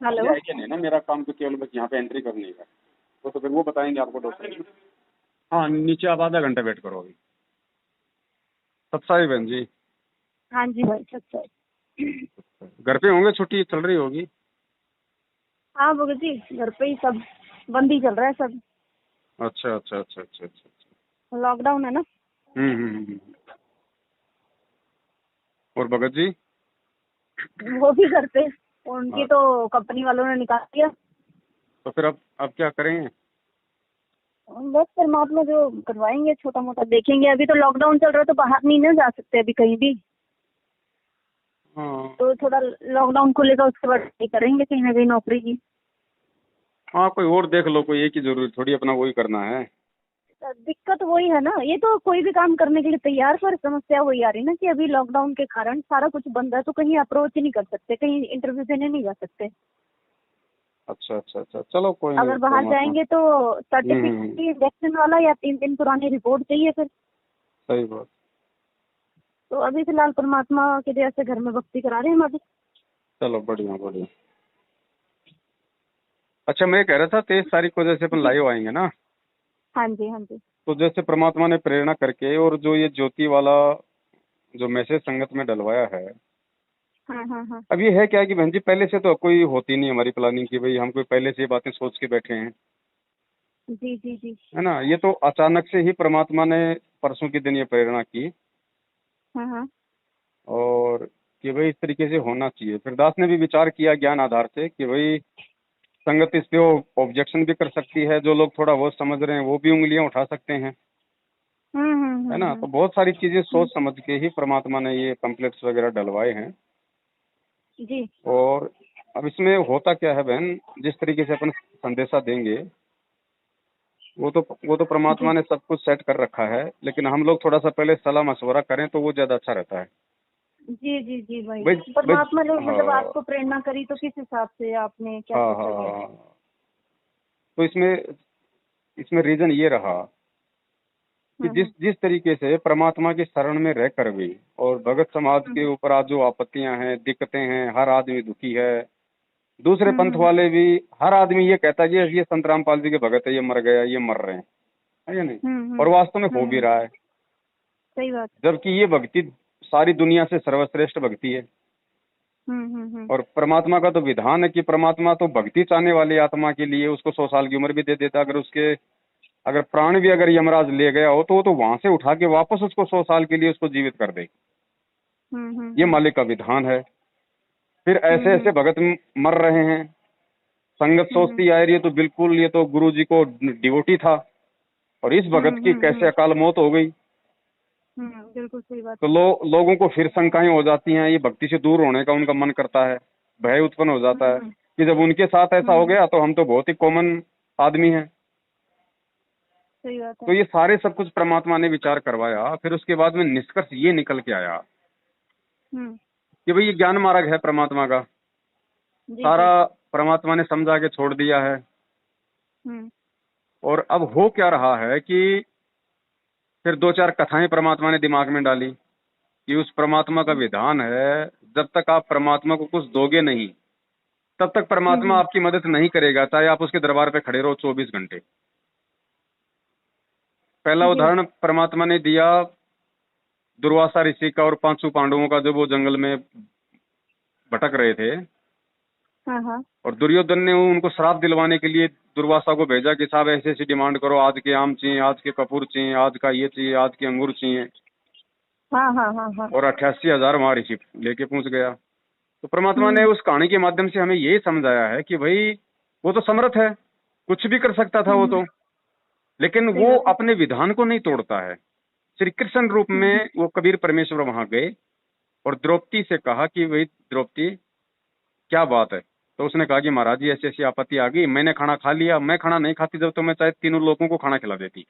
Hello. ये idea नहीं है ना, मेरा काम तो केवल बस यहाँ पे एंट्री करने का। तो फिर वो बताएंगे आपको डॉक्टर। हाँ, नीचे आप आधा घंटा वेट करो अभी। सत्साई बहन जी। हाँ जी भाई, सच्चा है। घर पे होंगे, छुट्टी चल रही होगी। हाँ भगत जी, घर पे ही सब बंद ही चल रहा है सब। अच्छा अच्छा अच्छा अच्छा अच्छा अच्छा। लॉकडाउन है ना। हम्म। और भगत जी। वो भी घर पे। उनकी हाँ, तो कंपनी वालों ने निकाल दिया। तो फिर अब क्या करेंगे। बस परमात्मा जो करवाएंगे, छोटा मोटा देखेंगे। अभी तो लॉकडाउन चल रहा है तो बाहर नहीं ना जा सकते अभी कहीं भी। हाँ तो थोड़ा लॉकडाउन खुलेगा उसके बाद ट्राई करेंगे कहीं ना कहीं नौकरी की। हाँ, कोई और देख लो, कोई एक ही जरूरी थोड़ी अपना वही करना है। दिक्कत वही है ना, ये तो कोई भी काम करने के लिए तैयार, पर समस्या वही आ रही ना कि अभी लॉकडाउन के कारण सारा कुछ बंद है, तो कहीं अप्रोच ही नहीं कर सकते, कहीं इंटरव्यू देने नहीं जा सकते। अच्छा अच्छा अच्छा, चलो कोई नहीं, अगर बाहर परमात्मा। जाएंगे तो सर्टिफिकेट इंजेक्शन वाला या 3 दिन पुरानी रिपोर्ट चाहिए फिर। सही बात। तो अभी फिलहाल परमात्मा के दया से घर में भक्ति करा रहे हैं हम अभी। चलो बढ़िया बढ़िया। अच्छा, मैं कह रहा था 23 तारीख को जैसे अपन जी। लाइव आएंगे ना, हाँ जी, हाँ जी। तो जैसे परमात्मा ने प्रेरणा करके और जो ये ज्योति वाला जो मैसेज संगत में डलवाया है। हाँ हाँ हाँ। अब ये है क्या कि बहन जी, पहले से तो कोई होती नहीं हमारी प्लानिंग की भाई हम कोई पहले से ये बातें सोच के बैठे हैं। जी जी जी। है ना, ये तो अचानक से ही परमात्मा ने परसों के दिन ये प्रेरणा की। हाँ हाँ। और कि भाई इस तरीके से होना चाहिए। फिर दास ने भी विचार किया ज्ञान आधार से कि भाई संगत इस पे ऑब्जेक्शन भी कर सकती है, जो लोग थोड़ा बहुत समझ रहे हैं वो भी उंगलियां उठा सकते हैं। है ना, तो बहुत सारी चीजें सोच समझ के ही परमात्मा ने ये पम्पलेट्स वगैरह डलवाए हैं। जी। और अब इसमें होता क्या है बहन, जिस तरीके से अपन संदेशा देंगे वो तो परमात्मा जी ने सब कुछ सेट कर रखा है, लेकिन हम लोग थोड़ा सा पहले सलाह मशवरा करें तो वो ज्यादा अच्छा रहता है। जी जी जी भाई। भाई भाई। परमात्मा ने मतलब हाँ आपको प्रेरणा करी तो किस हिसाब से आपने क्या हाँ सोचा हाँ क्या? हाँ। तो इसमें इसमें रीजन ये रहा कि जिस हम्म जिस तरीके से परमात्मा की शरण में रह कर भी और भगत समाज के हम्म ऊपर आज जो आपत्तियां हैं, दिक्कतें हैं, हर आदमी दुखी है। दूसरे हम्म पंथ हम्म वाले भी, हर आदमी ये कहता है कि ये संत रामपाल जी के भगत है, ये मर गया, ये मर रहे हैं। है या नहीं। हम्म हम्म और वास्तव में हो भी हम्म। रहा है। सही बात। जबकि ये भक्ति सारी दुनिया से सर्वश्रेष्ठ भक्ति है। हम्म। और परमात्मा का तो विधान है कि परमात्मा तो भक्ति चाहने वाली आत्मा के लिए उसको 100 साल की उम्र भी दे देता। अगर प्राण भी अगर यमराज ले गया हो तो वो तो वहां से उठा के वापस उसको 100 साल के लिए उसको जीवित कर दे। ये हम्म मालिक का विधान है। फिर ऐसे हम्म ऐसे भगत मर रहे हैं। संगत हम्म सोचती आ रही है तो बिल्कुल ये तो गुरु जी को डिवोटी था, और इस भगत की कैसे हम्म। अकाल मौत हो गई। बिल्कुल सही बात तो है। लोगों को फिर शंकाएं हो जाती हैं, ये भक्ति से दूर होने का उनका मन करता है। भय उत्पन्न हो जाता है हम्म कि जब उनके साथ ऐसा हो हम्म। गया तो हम तो बहुत ही कॉमन आदमी हैं। सही बात है। तो ये सारे सब कुछ परमात्मा ने विचार करवाया, फिर उसके बाद में निष्कर्ष ये निकल के आया हम्म। कि भाई ये ज्ञान मार्ग है परमात्मा का। जी सारा जी। परमात्मा ने समझा के छोड़ दिया है। हम्म और अब हो क्या रहा है कि फिर दो चार कथाएं परमात्मा ने दिमाग में डाली कि उस परमात्मा का विधान है, जब तक आप परमात्मा को कुछ दोगे नहीं तब तक परमात्मा हम्म आपकी मदद नहीं करेगा, चाहे आप उसके दरबार पे खड़े रहो 24 घंटे। पहला जी। उदाहरण परमात्मा ने दिया दुर्वासा ऋषि का और 5 पांडवों का, जब वो जंगल में भटक रहे थे। हाँ हाँ और दुर्योधन ने उनको श्राप दिलवाने के लिए दुर्वासा को भेजा कि साहब ऐसी ऐसी डिमांड करो, आज के आम चाहिए, आज के कपूर चाहिए, आज का ये चाहिए, आज के अंगूर चाहिए। हाँ हाँ हाँ हाँ। और 88,000 वहां ऋषि लेके पहुंच गया। तो परमात्मा ने हम्म उस कहानी के माध्यम से हमें यही समझाया है कि भाई वो तो समर्थ है, कुछ भी कर सकता था वो हम्म। तो, लेकिन सही वो बात है। अपने विधान को नहीं तोड़ता है। श्री कृष्ण रूप हम्म में वो कबीर परमेश्वर वहां गए और द्रौपदी से कहा कि भाई द्रौपदी क्या बात है। तो उसने कहा कि महाराज जी ऐसी ऐसी आपत्ति आ गई, मैंने खाना खा लिया, मैं खाना नहीं खाती जब तो मैं चाहे तीनों लोगों को खाना खिला देती।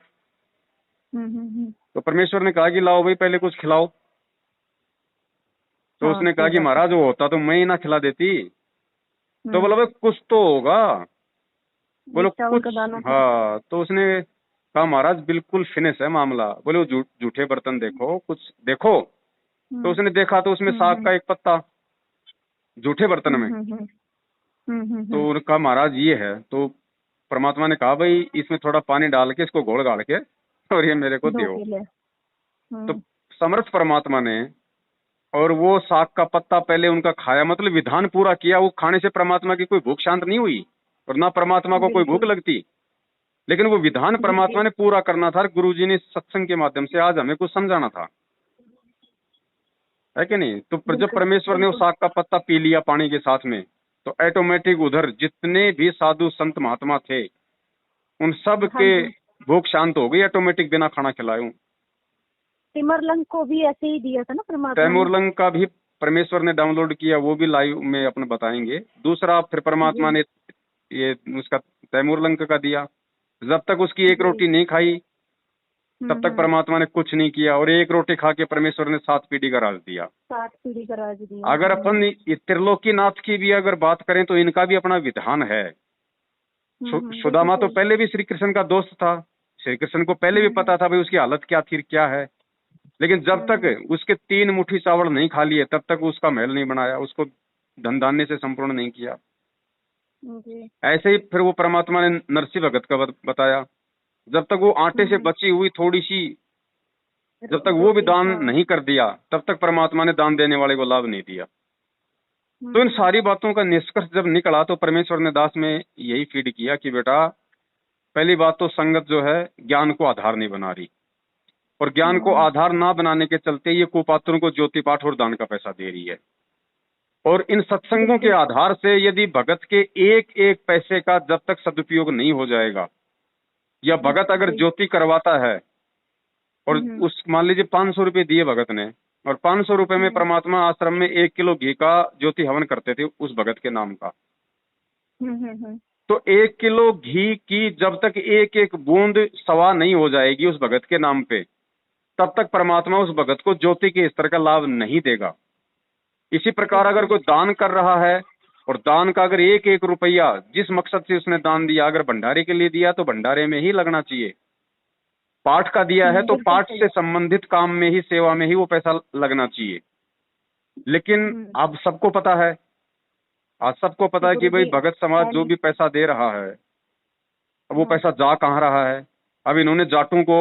हम्म। तो परमेश्वर ने कहा कि लाओ भाई पहले कुछ खिलाओ। तो हाँ उसने कहा सही कि बात है। महाराज वो होता तो मैं ही ना खिला देती। तो बोला हम्म। भाई कुछ तो होगा। बोलो एक चावल का कुछ। दाना था। हाँ, तो उसने कहा महाराज बिल्कुल फिनिश है मामला। बोले वो जूठे बर्तन देखो, कुछ देखो। तो हम्म उसने देखा तो उसमें साग हम्म का एक पत्ता जूठे बर्तन में। हम्म। तो उनका महाराज ये है, तो परमात्मा ने कहा भाई इसमें थोड़ा पानी डाल के इसको घोल घाल के और ये मेरे को दो दो। किले। तो समर्थ परमात्मा ने और वो साग का पत्ता पहले उनका खाया, मतलब विधान पूरा किया। वो खाने से परमात्मा की कोई भूख शांत नहीं हुई और ना परमात्मा को कोई भूख बिल्कुल। लगती, लेकिन वो विधान जी परमात्मा जी। ने पूरा करना था। गुरुजी ने सत्संग के माध्यम से आज हमें कुछ समझाना था, है कि नहीं। तो जब बिल्कुल परमेश्वर ने वो बिल्कुल। साग का पत्ता पी लिया पानी के साथ में, तो ऑटोमेटिक उधर जितने भी साधु संत महात्मा थे उन सब हाँ के जी। भूख शांत हो गई ऑटोमेटिक, बिना खाना खिलाए। तिमरलंग को भी ऐसे ही दिया था ना परमात्मा ने। तैमूरलंग का भी परमेश्वर ने डाउनलोड किया, वो भी लाइव में अपने बताएंगे। दूसरा फिर परमात्मा जी ने ये उसका तैमूरलंग का दिया, जब तक उसकी एक जी। रोटी नहीं खाई तब तक हम्म। परमात्मा ने कुछ नहीं किया, और एक रोटी खा के परमेश्वर ने 7 पीढ़ी का राज दिया। 7 पीढ़ी का राज दिया। अगर अपन ये त्रिलोकीनाथ की भी अगर बात करें तो इनका भी अपना विधान है। बिल्कुल सुदामा तो सही। पहले भी श्री कृष्ण का दोस्त था, श्री कृष्ण को पहले भी पता था भाई उसकी हालत क्या थी क्या है, लेकिन जब तक उसके 3 मुट्ठी चावल नहीं खा लिए तब तक उसका महल नहीं बनाया, उसको धन धान्य से संपूर्ण नहीं किया। जी। ऐसे ही फिर वो परमात्मा ने नरसिंह भगत का बताया, जब तक वो आटे से बची हुई थोड़ी सी, जब तक वो भी रोटी, दान हाँ। नहीं कर दिया तब तक परमात्मा ने दान देने वाले को लाभ नहीं दिया। तो इन सारी बातों का निष्कर्ष जब निकला तो परमेश्वर ने दास में यही फीड किया कि बेटा पहली बात तो संगत जो है ज्ञान को आधार नहीं बना रही, और ज्ञान को आधार ना बनाने के चलते ये कुपात्रों को ज्योति पाठ और दान का पैसा दे रही है। और इन सत्संगों के आधार से यदि भगत के एक एक पैसे का जब तक सदुपयोग नहीं हो जाएगा, या भगत अगर ज्योति करवाता है और उस मान लीजिए 500 रुपये दिए भगत ने, और 500 रुपए में परमात्मा आश्रम में 1 किलो घी का ज्योति हवन करते थे उस भगत के नाम का, तो 1 किलो घी की जब तक एक एक बूंद सवा नहीं हो जाएगी उस भगत के नाम पे, तब तक परमात्मा उस भगत को ज्योति के स्तर का लाभ नहीं देगा। इसी प्रकार अगर कोई दान कर रहा है और दान का अगर एक एक रुपया जिस मकसद से उसने दान दिया, अगर भंडारे के लिए दिया तो भंडारे में ही लगना चाहिए, पाठ का दिया है तो पाठ से संबंधित काम में ही, सेवा में ही वो पैसा लगना चाहिए। लेकिन अब सबको पता है, आज सबको पता है कि भाई भगत समाज जो भी पैसा दे रहा है वो पैसा जा कहाँ रहा है। अब इन्होंने जाटों को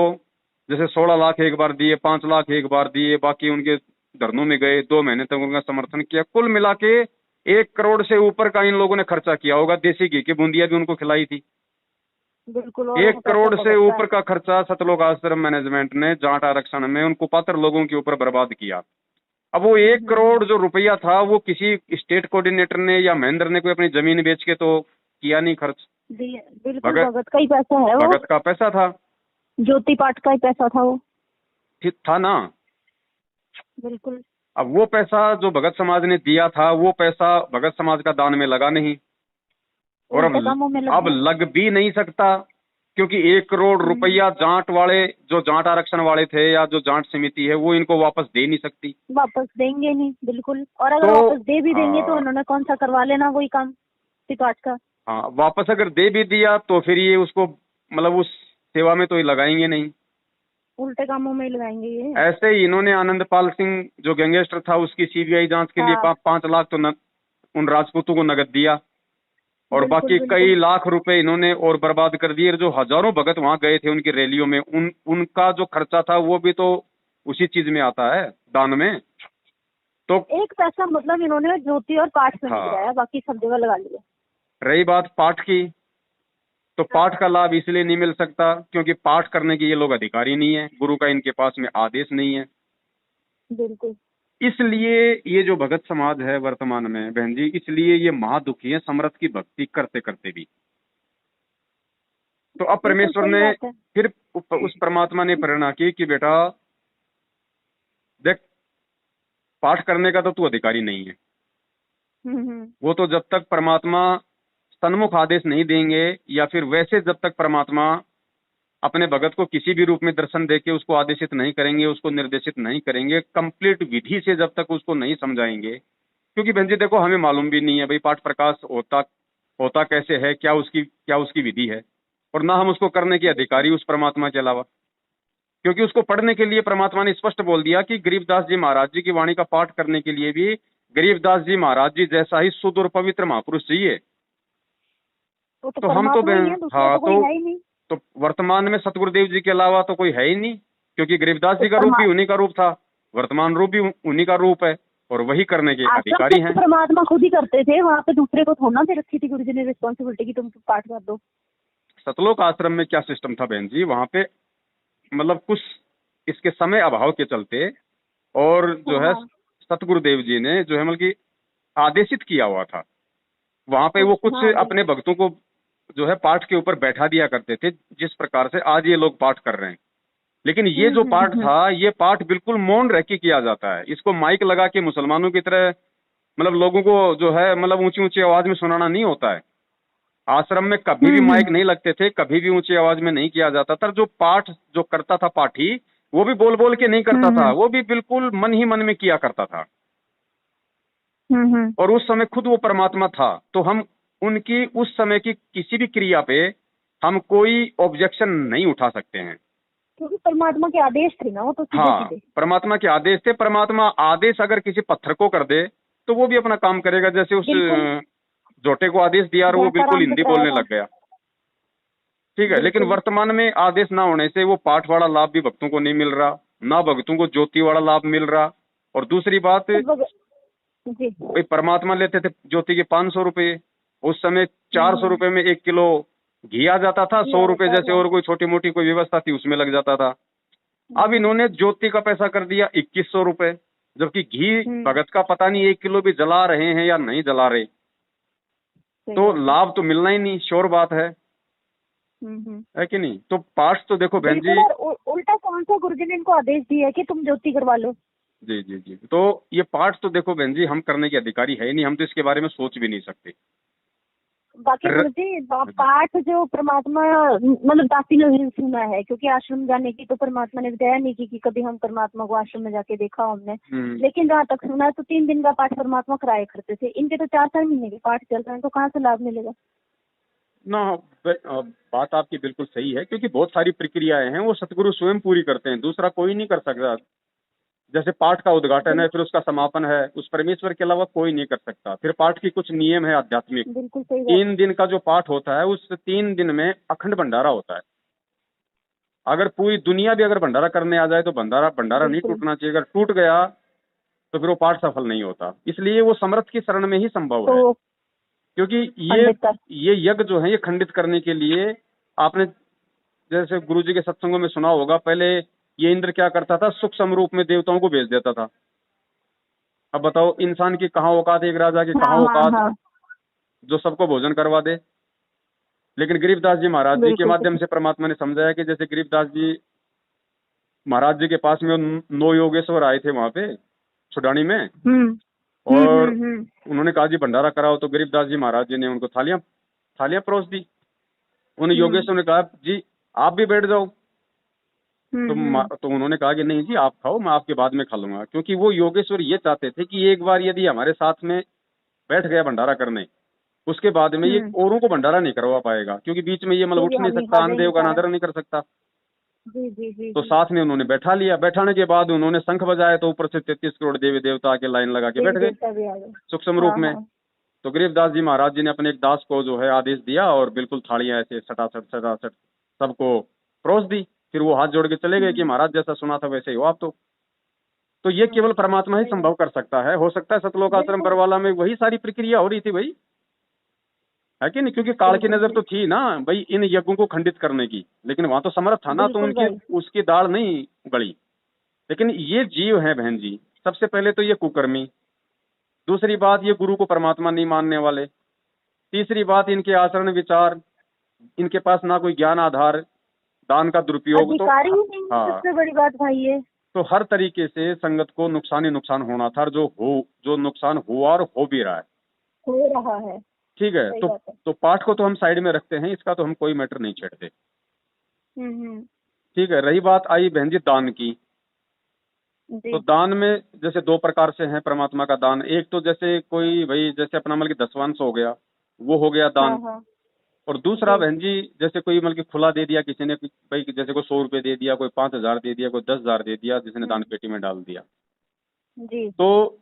जैसे 16 लाख एक बार दिए, 5 लाख एक बार दिए, बाकी उनके धरनों में गए, 2 महीने तक उनका समर्थन किया, कुल मिला के 1 करोड़ से ऊपर का इन लोगों ने खर्चा किया होगा। देसी घी की बूंदियां भी उनको खिलाई थी। बिल्कुल। 1 करोड़ से ऊपर का खर्चा सतलोक आश्रम मैनेजमेंट ने जाट आरक्षण में उन कुपात्र लोगों के ऊपर बर्बाद किया। अब वो 1 करोड़ जो रुपया था वो किसी स्टेट कोऑर्डिनेटर ने या महेंद्र ने कोई अपनी जमीन बेच के तो किया नहीं खर्च, बिल्कुल भगत का ही पैसा है, वो भगत का पैसा था, ज्योति पाठ का ही पैसा था वो, ठीक था ना। बिल्कुल। अब वो पैसा जो भगत समाज ने दिया था वो पैसा भगत समाज का दान में लगा नहीं, और अब लग भी नहीं सकता, क्योंकि 1 करोड़ रुपया जाट वाले जो जाट आरक्षण वाले थे या जो जाट समिति है वो इनको वापस दे नहीं सकती, वापस देंगे नहीं। बिल्कुल। और अगर वापस दे भी देंगे तो उन्होंने कौन सा करवा लेना वही काम पाठ का। हाँ, वापस अगर दे भी दिया तो फिर ये उसको मतलब उस सेवा में तो ये लगाएंगे नहीं, उल्टे कामों में लगाएंगे ये। ऐसे ही इन्होंने आनंदपाल सिंह जो गैंगस्टर था उसकी सीबीआई जांच के लिए 5 लाख तो उन राजपूतों को नगद दिया, और बाकी कई लाख रुपए इन्होंने और बर्बाद कर दिए। जो हजारों भगत वहां गए थे उनकी रैलियों में, उनका जो खर्चा था वो भी तो उसी चीज में आता है, दान में। तो एक पैसा मतलब इन्होंने ज्योति और पाठ में लगाया, बाकी सब जगह लगा लिया। रही बात पाठ की, तो पाठ का लाभ इसलिए नहीं मिल सकता क्योंकि पाठ करने के ये लोग अधिकारी नहीं है, गुरु का इनके पास में आदेश नहीं है। बिल्कुल। इसलिए ये जो भगत समाज है वर्तमान में बहन जी, इसलिए ये महादुखी है समर्थ की भक्ति करते करते भी। तो अब परमेश्वर ने फिर उस परमात्मा ने प्रेरणा की कि बेटा देख, पाठ करने का तो तू अधिकारी नहीं है, वो तो जब तक परमात्मा सन्मुख आदेश नहीं देंगे, या फिर वैसे जब तक परमात्मा अपने भगत को किसी भी रूप में दर्शन देके उसको आदेशित नहीं करेंगे, उसको निर्देशित नहीं करेंगे, कंप्लीट विधि से जब तक उसको नहीं समझाएंगे। क्योंकि बहन जी देखो, हमें मालूम भी नहीं है भाई पाठ प्रकाश होता कैसे है, क्या उसकी विधि है, और ना हम उसको करने के अधिकारी उस परमात्मा के अलावा। क्योंकि उसको पढ़ने के लिए परमात्मा ने स्पष्ट बोल दिया कि गरीबदास जी महाराज जी की वाणी का पाठ करने के लिए भी गरीबदास जी महाराज जी जैसा ही शुद्ध और पवित्र महापुरुष चाहिए, वो तो तो हम तो परमात्मा ही है, दूसरा हाँ तो कोई है ही नहीं। तो वर्तमान में सतगुरुदेव जी के अलावा तो कोई है ही नहीं, क्योंकि गरीबदास तो जी का रूप भी उन्हीं का रूप था, वर्तमान रूप भी उन्हीं का रूप है और वही करने के आश्रम अधिकारी में तो हैं। परमात्मा खुद ही करते थे, वहाँ पे दूसरे को थोड़ा दे रखी थी गुरुजी ने रिस्पॉन्सिबिलिटी की तुम पाठ कर दो। सतलोक आश्रम में क्या सिस्टम था बहन जी, वहाँ पे मतलब कुछ इसके समय अभाव के चलते और जो है हाँ। सतगुरुदेव जी ने जो है मतलब कि आदेशित किया हुआ था, वहाँ पे वो कुछ हाँ अपने भक्तों को जो है पाठ के ऊपर बैठा दिया करते थे, जिस प्रकार से आज ये लोग पाठ कर रहे हैं। लेकिन ये जो पाठ था, ये पाठ बिल्कुल मौन रह के किया जाता है। इसको माइक लगा के मुसलमानों की तरह मतलब लोगों को जो है मतलब ऊंची ऊंची आवाज में सुनाना नहीं होता है। आश्रम में कभी भी माइक नहीं लगते थे, कभी भी ऊंची आवाज में नहीं किया जाता था। जो पाठ जो करता था पाठी, वो भी बोल बोल के नहीं करता था, वो भी बिल्कुल मन ही मन में किया करता था। और उस समय खुद वो परमात्मा था। तो हम उनकी उस समय की किसी भी क्रिया पे हम कोई ऑब्जेक्शन नहीं उठा सकते हैं, क्योंकि परमात्मा के आदेश थे ना वो तो सीधे हाँ, सीधे। परमात्मा के आदेश थे। परमात्मा आदेश अगर किसी पत्थर को कर दे तो वो भी अपना काम करेगा। जैसे उस बिल्कुल, जोटे को आदेश दिया और वो जैसा बिल्कुल राम हिंदी चक्राया बोलने था। लग गया, ठीक है। लेकिन बिल्कुल। वर्तमान में आदेश ना होने से वो पाठ वाला लाभ भी भक्तों को नहीं मिल रहा, ना भक्तों को ज्योति वाला लाभ मिल रहा। और दूसरी बात, तो जी। भाई परमात्मा लेते थे ज्योति के 500 रुपये, उस समय 400 रुपये में 1 किलो घी आ जाता था। 100 रुपये जाता जैसे था। और कोई छोटी मोटी कोई व्यवस्था थी उसमें लग जाता था। अब इन्होंने ज्योति का पैसा कर दिया 2100 रुपये, जबकि घी भगत का पता नहीं 1 किलो भी जला रहे हैं या नहीं जला रहे, तो लाभ तो मिलना ही नहीं, श्योर बात है कि नहीं। तो पाठ तो देखो बहन बिल्कुल। जी, और उल्टा कौन सा गुरुजी ने इनको आदेश दिया है कि तुम ज्योति करवा लो? जी जी जी, तो ये पाठ तो देखो बहन जी हम करने के अधिकारी है ही नहीं, हम तो इसके बारे में सोच भी नहीं सकते। बाकी गुरुजी पाठ जो परमात्मा मतलब दासी ने सुना है, क्योंकि आश्रम जाने की तो परमात्मा ने दया नहीं की कि कभी हम परमात्मा को आश्रम में जाके देखा हमने। लेकिन जहाँ तक सुना है तो 3 दिन का पाठ परमात्मा कराया करते थे। इनके तो 4-4 महीने के पाठ चल रहे हैं, तो कहाँ से लाभ मिलेगा ना। बात आपकी बिल्कुल सही है, क्योंकि बहुत सारी प्रक्रियाएं हैं वो सतगुरु स्वयं पूरी करते हैं, दूसरा कोई नहीं कर सकता। जैसे पाठ का उद्घाटन है, फिर उसका समापन है, उस परमेश्वर के अलावा कोई नहीं कर सकता। फिर पाठ की कुछ नियम है आध्यात्मिक। बिल्कुल सही बात। 3 दिन का जो पाठ होता है, उस 3 दिन में अखंड भंडारा होता है। अगर पूरी दुनिया भी अगर भंडारा करने आ जाए तो भंडारा नहीं टूटना चाहिए। अगर टूट गया तो फिर वो पाठ सफल नहीं होता। इसलिए वो समर्थ की शरण में ही संभव है, क्योंकि ये यज्ञ जो है ये खंडित करने के लिए आपने जैसे गुरुजी के सत्संगों में सुना होगा, पहले ये इंद्र क्या करता था, सूक्ष्म रूप में देवताओं को भेज देता था। अब बताओ इंसान की कहाँ औकात, एक राजा की कहाँ औकात जो सबको भोजन करवा दे। लेकिन गरीबदास जी महाराज जी के माध्यम से परमात्मा ने समझाया कि जैसे गरीबदास जी महाराज जी के पास में 9 योगेश्वर आए थे वहां पे छुडानी में, और उन्होंने कहा जी भंडारा कराओ, तो गरीबदास जी महाराज जी ने उनको थालियां परोस दी। उन योगेश्वर ने कहा जी आप भी बैठ जाओ। तो उन्होंने कहा कि नहीं जी आप खाओ, मैं आपके बाद में खा लूंगा। क्योंकि वो योगेश्वर ये चाहते थे कि एक बार यदि हमारे साथ में बैठ गया भंडारा करने, उसके बाद में ये औरों को भंडारा नहीं करवा पाएगा, क्योंकि बीच में ये मतलब उठ नहीं सकता, अन्नदेव का अनादर नहीं कर सकता। तो साथ में उन्होंने बैठा लिया। बैठाने के बाद उन्होंने शंख बजाया तो ऊपर से 33 करोड़ देवी देवता आके लाइन लगा के बैठ गए सूक्ष्म रूप में। तो गरीबदास जी महाराज जी ने अपने एक दास को जो है आदेश दिया और बिल्कुल थालियां ऐसे सटासट सबको परोस दी। फिर वो हाथ जोड़ के चले गए कि महाराज जैसा सुना था वैसे ही हो आप। तो ये केवल परमात्मा ही संभव कर सकता है। हो सकता है सतलोक आश्रम बरवाला में वही सारी प्रक्रिया हो रही थी भाई, है कि नहीं, क्योंकि काल की नजर तो थी ना भाई इन यज्ञों को खंडित करने की। लेकिन वहां तो समर्थ था ना, तो उनकी उसकी दाढ़ नहीं गड़ी। लेकिन ये जीव हैं बहन जी, सबसे पहले तो ये कुकर्मी, दूसरी बात ये गुरु को परमात्मा नहीं मानने वाले, तीसरी बात इनके आचरण विचार, इनके पास ना कोई ज्ञान आधार, दान का दुरुपयोग, तो हाँ सबसे बड़ी बात भाई है। तो हर तरीके से संगत को नुकसान ही नुकसान होना था, जो नुकसान हुआ और हो भी रहा है। ठीक है। तो पाठ को तो हम साइड में रखते हैं, इसका तो हम कोई मैटर नहीं छेड़ते। ठीक है। रही बात आई बहन जी दान की, तो दान में जैसे 2 प्रकार से है परमात्मा का दान। एक तो जैसे कोई भाई जैसे अपना मतलब 10वांश हो गया, वो हो गया दान। और दूसरा बहन जी जैसे कोई मतलब खुला दे दिया किसी ने, भाई जैसे कोई 100 रुपये दे दिया, कोई 5000 दे दिया, कोई 10,000 दे दिया, जिसने दान पेटी में डाल दिया। तो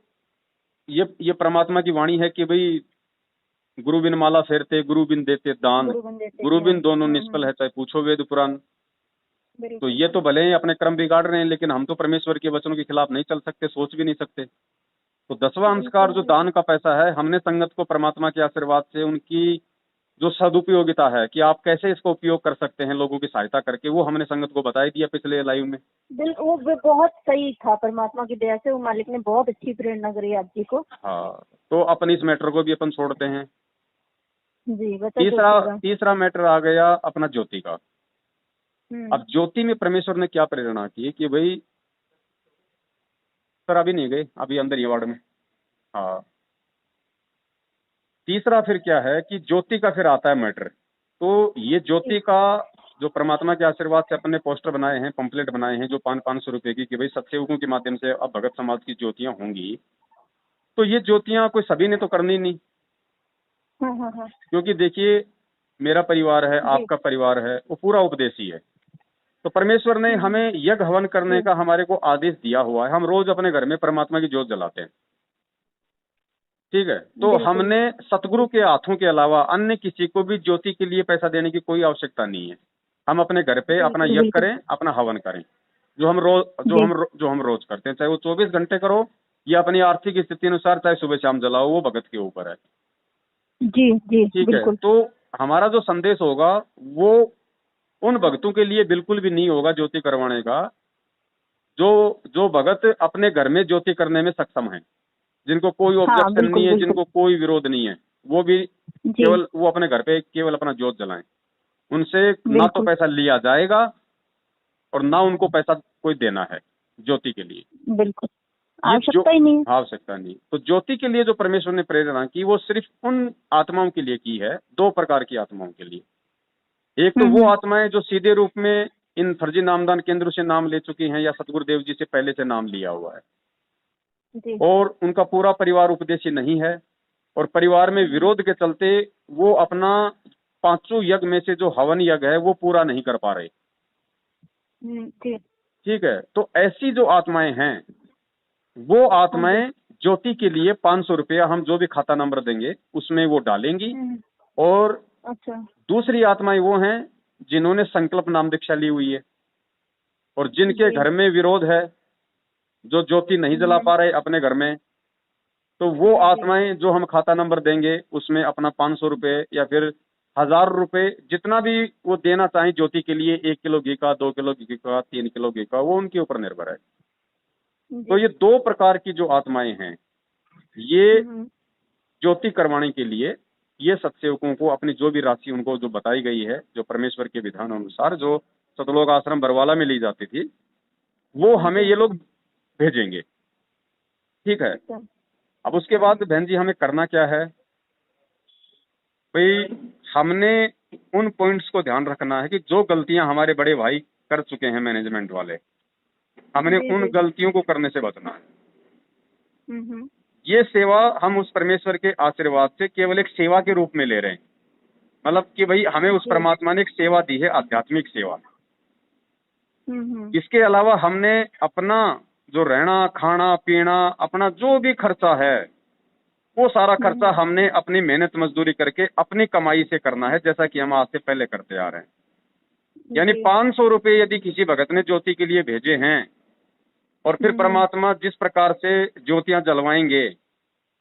ये परमात्मा की वाणी है कि भाई गुरु बिन माला फेरते, गुरु बिन देते दान, गुरु बिन दोनों निष्फल है, चाहे पूछो वेद पुराण। तो ये तो भले ही अपने कर्म बिगाड़ रहे हैं, लेकिन हम तो परमेश्वर के वचनों के खिलाफ नहीं चल सकते, सोच भी नहीं सकते। तो 10वां अंशकार जो दान का पैसा है, हमने संगत को परमात्मा के आशीर्वाद से उनकी जो सदुपयोगिता है कि आप कैसे इसको उपयोग कर सकते हैं लोगों की सहायता करके, वो हमने संगत को बता दिया पिछले लाइव में। वो बहुत सही था, परमात्मा की दया से वो मालिक ने बहुत अच्छी प्रेरणा करी आप जी को। हाँ, तो अपन इस मैटर को भी अपन छोड़ते हैं जी। तीसरा मैटर आ गया अपना ज्योति का। अब ज्योति में परमेश्वर ने क्या प्रेरणा की कि भाई सर अभी नहीं गए, अभी अंदर ही वार्ड में। हाँ, तीसरा फिर क्या है कि ज्योति का फिर आता है मैटर। तो ये ज्योति का जो परमात्मा के आशीर्वाद से अपने पोस्टर बनाए हैं, पंपलेट बनाए हैं जो 500 रुपए की, कि भाई सत्सेवकों के माध्यम से अब भगत समाज की ज्योतियां होंगी। तो ये ज्योतियां कोई सभी ने तो करनी नहीं। क्योंकि देखिए, मेरा परिवार है, आपका परिवार है, वो पूरा उपदेशी है। तो परमेश्वर ने हमें यज्ञ हवन करने का हमारे को आदेश दिया हुआ है। हम रोज अपने घर में परमात्मा की ज्योत जलाते हैं, ठीक है। तो हमने सतगुरु के हाथों के अलावा अन्य किसी को भी ज्योति के लिए पैसा देने की कोई आवश्यकता नहीं है। हम अपने घर पे अपना यज्ञ करें, अपना हवन करें, जो हम रोज करते हैं, चाहे वो 24 घंटे करो या अपनी आर्थिक स्थिति अनुसार चाहे सुबह शाम जलाओ, वो भगत के ऊपर है। जी जी, ठीक है। तो हमारा जो संदेश होगा वो उन भक्तों के लिए बिल्कुल भी नहीं होगा ज्योति करवाने का जो भगत अपने घर में ज्योति करने में सक्षम है, जिनको कोई ऑब्जेक्शन नहीं है, जिनको कोई विरोध नहीं है, वो भी केवल वो अपने घर पे केवल अपना ज्योत जलाएं। उनसे ना तो पैसा लिया जाएगा और ना उनको पैसा कोई देना है ज्योति के लिए। बिल्कुल आवश्यकता नहीं। तो ज्योति के लिए जो परमेश्वर ने प्रेरणा की वो सिर्फ उन आत्माओं के लिए की है, 2 प्रकार की आत्माओं के लिए। एक तो वो आत्माएं जो सीधे रूप में इन फर्जी नामदान केंद्रों से नाम ले चुकी हैं या सतगुरुदेव जी से पहले से नाम लिया हुआ है और उनका पूरा परिवार उपदेशी नहीं है और परिवार में विरोध के चलते वो अपना 5 यज्ञ में से जो हवन यज्ञ है वो पूरा नहीं कर पा रहे। ठीक है। तो ऐसी जो आत्माएं हैं, वो आत्माएं ज्योति के लिए 500 रुपया हम जो भी खाता नंबर देंगे उसमें वो डालेंगी। और दूसरी आत्माएं वो हैं जिन्होंने संकल्प नाम दीक्षा ली हुई है और जिनके घर में विरोध है, जो ज्योति नहीं जला पा रहे अपने घर में, तो वो आत्माएं जो हम खाता नंबर देंगे उसमें अपना 500 रुपए या फिर 1000 रुपए जितना भी वो देना चाहें ज्योति के लिए, 1 किलो घी का, 2 किलो घी का, 3 किलो घी का, वो उनके ऊपर निर्भर है। तो ये 2 प्रकार की जो आत्माएं हैं, ये ज्योति करवाने के लिए ये सत्सेवकों को अपनी जो भी राशि उनको जो बताई गई है, जो परमेश्वर के विधान अनुसार जो सतलोक आश्रम बरवाला में ली जाती थी, वो हमें ये लोग भेजेंगे। ठीक है। अब उसके बाद बहन जी हमें करना क्या है भाई, हमने उन पॉइंट्स को ध्यान रखना है कि जो गलतियां हमारे बड़े भाई कर चुके हैं मैनेजमेंट वाले, हमने उन गलतियों को करने से बचना है। ये सेवा हम उस परमेश्वर के आशीर्वाद से केवल एक सेवा के रूप में ले रहे हैं। मतलब कि भाई हमें उस परमात्मा ने एक सेवा दी है, आध्यात्मिक सेवा। इसके अलावा हमने अपना जो रहना खाना पीना, अपना जो भी खर्चा है, वो सारा खर्चा हमने अपनी मेहनत मजदूरी करके अपनी कमाई से करना है, जैसा कि हम आज से पहले करते आ रहे हैं। यानी 500 रुपए यदि किसी भगत ने ज्योति के लिए भेजे हैं और फिर परमात्मा जिस प्रकार से ज्योतियां जलवाएंगे,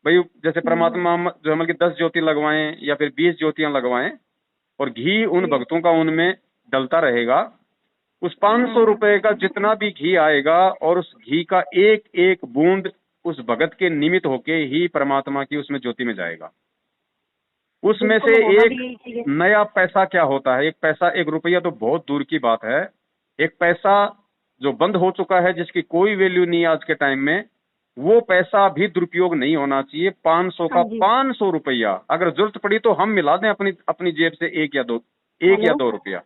भाई जैसे परमात्मा जो हम 10 ज्योति लगवाएं या फिर 20 ज्योतियां लगवाएं और घी उन भक्तों का उनमें डलता रहेगा, उस 500 रुपए का जितना भी घी आएगा और उस घी का एक एक बूंद उस भगत के निमित्त होके ही परमात्मा की उसमें ज्योति में जाएगा। उसमें से एक नया पैसा क्या होता है, एक पैसा 1 रुपया तो बहुत दूर की बात है, एक पैसा जो बंद हो चुका है, जिसकी कोई वैल्यू नहीं है आज के टाइम में, वो पैसा भी दुरुपयोग नहीं होना चाहिए। 500 का 500 रुपया अगर जरूरत पड़ी तो हम मिला दें अपनी जेब से 1 या 2 रुपया,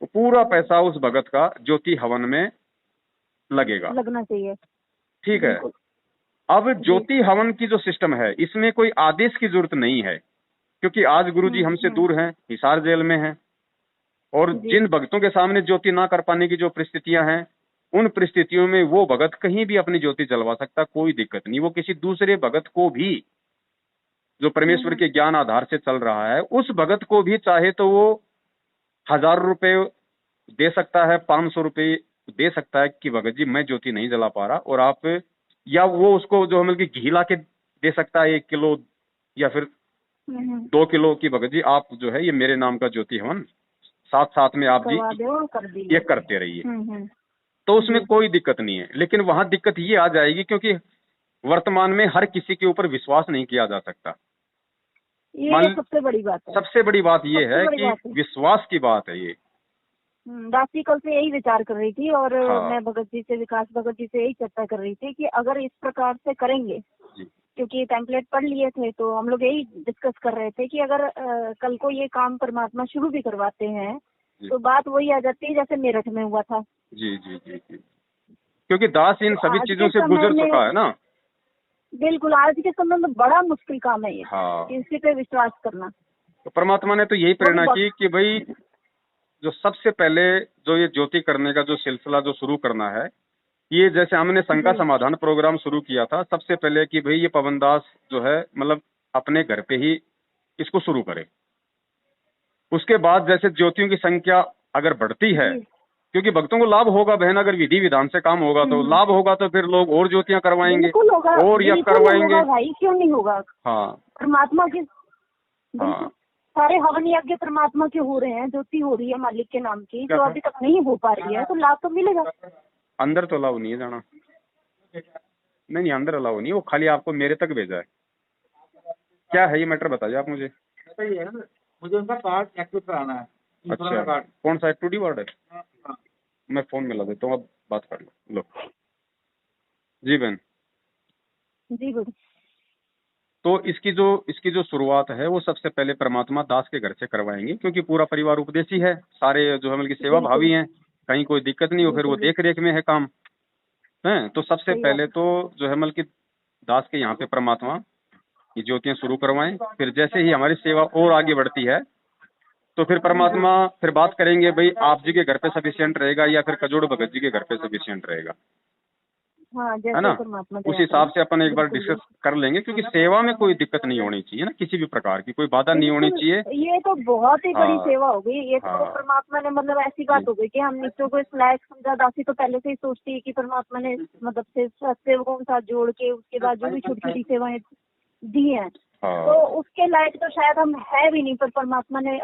पूरा पैसा उस भगत का ज्योति हवन में लगना चाहिए। ठीक है। अब ज्योति हवन की जो सिस्टम है, इसमें कोई आदेश की जरूरत नहीं है, क्योंकि आज गुरुजी हमसे दूर हैं, हिसार जेल में हैं, और जिन भक्तों के सामने ज्योति ना कर पाने की जो परिस्थितियां हैं, उन परिस्थितियों में वो भगत कहीं भी अपनी ज्योति जलवा सकता, कोई दिक्कत नहीं। वो किसी दूसरे भगत को भी जो परमेश्वर के ज्ञान आधार से चल रहा है, उस भगत को भी चाहे तो वो 1000 रुपए दे सकता है, 500 रुपए दे सकता है कि भगत जी मैं ज्योति नहीं जला पा रहा, और आप, या वो उसको जो है मतलब घी ला के दे सकता है 1 किलो या फिर 2 किलो की, भगत जी आप जो है ये मेरे नाम का ज्योति हवन साथ साथ में आप जी ये करते रहिए। तो उसमें कोई दिक्कत नहीं है। लेकिन वहां दिक्कत ये आ जाएगी क्योंकि वर्तमान में हर किसी के ऊपर विश्वास नहीं किया जा सकता। ये सबसे बड़ी बात है। सबसे बड़ी बात ये है कि विश्वास की बात है ये। दासी कल से यही विचार कर रही थी, और मैं भगत जी से, विकास भगत जी से यही चर्चा कर रही थी कि अगर इस प्रकार से करेंगे, क्योंकि टेम्पलेट पढ़ लिए थे, तो हम लोग यही डिस्कस कर रहे थे कि अगर कल को ये काम परमात्मा शुरू भी करवाते हैं तो बात वही आ जाती है जैसे मेरठ में हुआ था। जी जी जी जी, क्योंकि दास इन सभी चीजों से गुजर चुका है ना। बिल्कुल, आज के समय में बड़ा मुश्किल काम है ये, इसी पे विश्वास करना। तो परमात्मा ने तो यही प्रेरणा की कि भाई जो सबसे पहले जो ये ज्योति करने का जो सिलसिला जो शुरू करना है, ये जैसे हमने शंका समाधान प्रोग्राम शुरू किया था, सबसे पहले कि भाई ये पवनदास जो है मतलब अपने घर पे ही इसको शुरू करे। उसके बाद जैसे ज्योतियों की संख्या अगर बढ़ती है, क्योंकि भक्तों को लाभ होगा बहन, अगर विधि विधान से काम होगा तो लाभ होगा, तो फिर लोग और ज्योतियां करवाएंगे और या करवाएंगे। भाई क्यों नहीं होगा? हाँ, परमात्मा की सारे हवन यज्ञ परमात्मा के हो रहे हैं, ज्योति हो रही है मालिक के नाम की, जो अभी तक नहीं हो पा रही है, तो लाभ तो मिलेगा। अंदर तो अलाउ नहीं है जाना, नहीं अंदर अलाउ नहीं, वो खाली आपको मेरे तक भेजा है। क्या है ये मैटर बताइए आप मुझे। मुझे उनका कार्ड एक्टिव कराना है। अच्छा, कौन सा एक्टिविटी वार्ड है? मैं फोन मिला देता हूँ, अब बात कर लो। जी बहन। जी बहन। तो इसकी जो शुरुआत है वो सबसे पहले परमात्मा दास के घर से करवाएंगे, क्योंकि पूरा परिवार उपदेशी है, सारे जो है मतलब सेवा भावी हैं, कहीं कोई दिक्कत नहीं हो, फिर वो देख रेख में है काम है। तो सबसे पहले तो जो है मतलब दास के यहाँ पे परमात्मा ये ज्योतियां शुरू करवाएं। फिर जैसे ही हमारी सेवा और आगे बढ़ती है तो फिर परमात्मा फिर बात करेंगे भाई आप जी के घर पे सफिशिएंट रहेगा या फिर कजोड़ भगत जी के घर पे सफिशिएंट रहेगा, है ना। उस हिसाब से अपन एक बार डिस्कस कर लेंगे, क्योंकि सेवा में कोई दिक्कत नहीं होनी चाहिए ना, किसी भी प्रकार की कोई बाधा नहीं होनी चाहिए। ये तो बहुत ही बड़ी सेवा हो गई, ये तो परमात्मा ने मतलब ऐसी बात हो गई कि हम नित्यों को इस लायक समझा। दासी तो पहले से ही सोचती है कि परमात्मा ने मतलब सेवकों के साथ जोड़ के उसके बाद जो भी छोटी छोटी सेवाएं दी हैं, तो उसके लायक तो शायद हम है भी नहीं, पर परमात्मा ने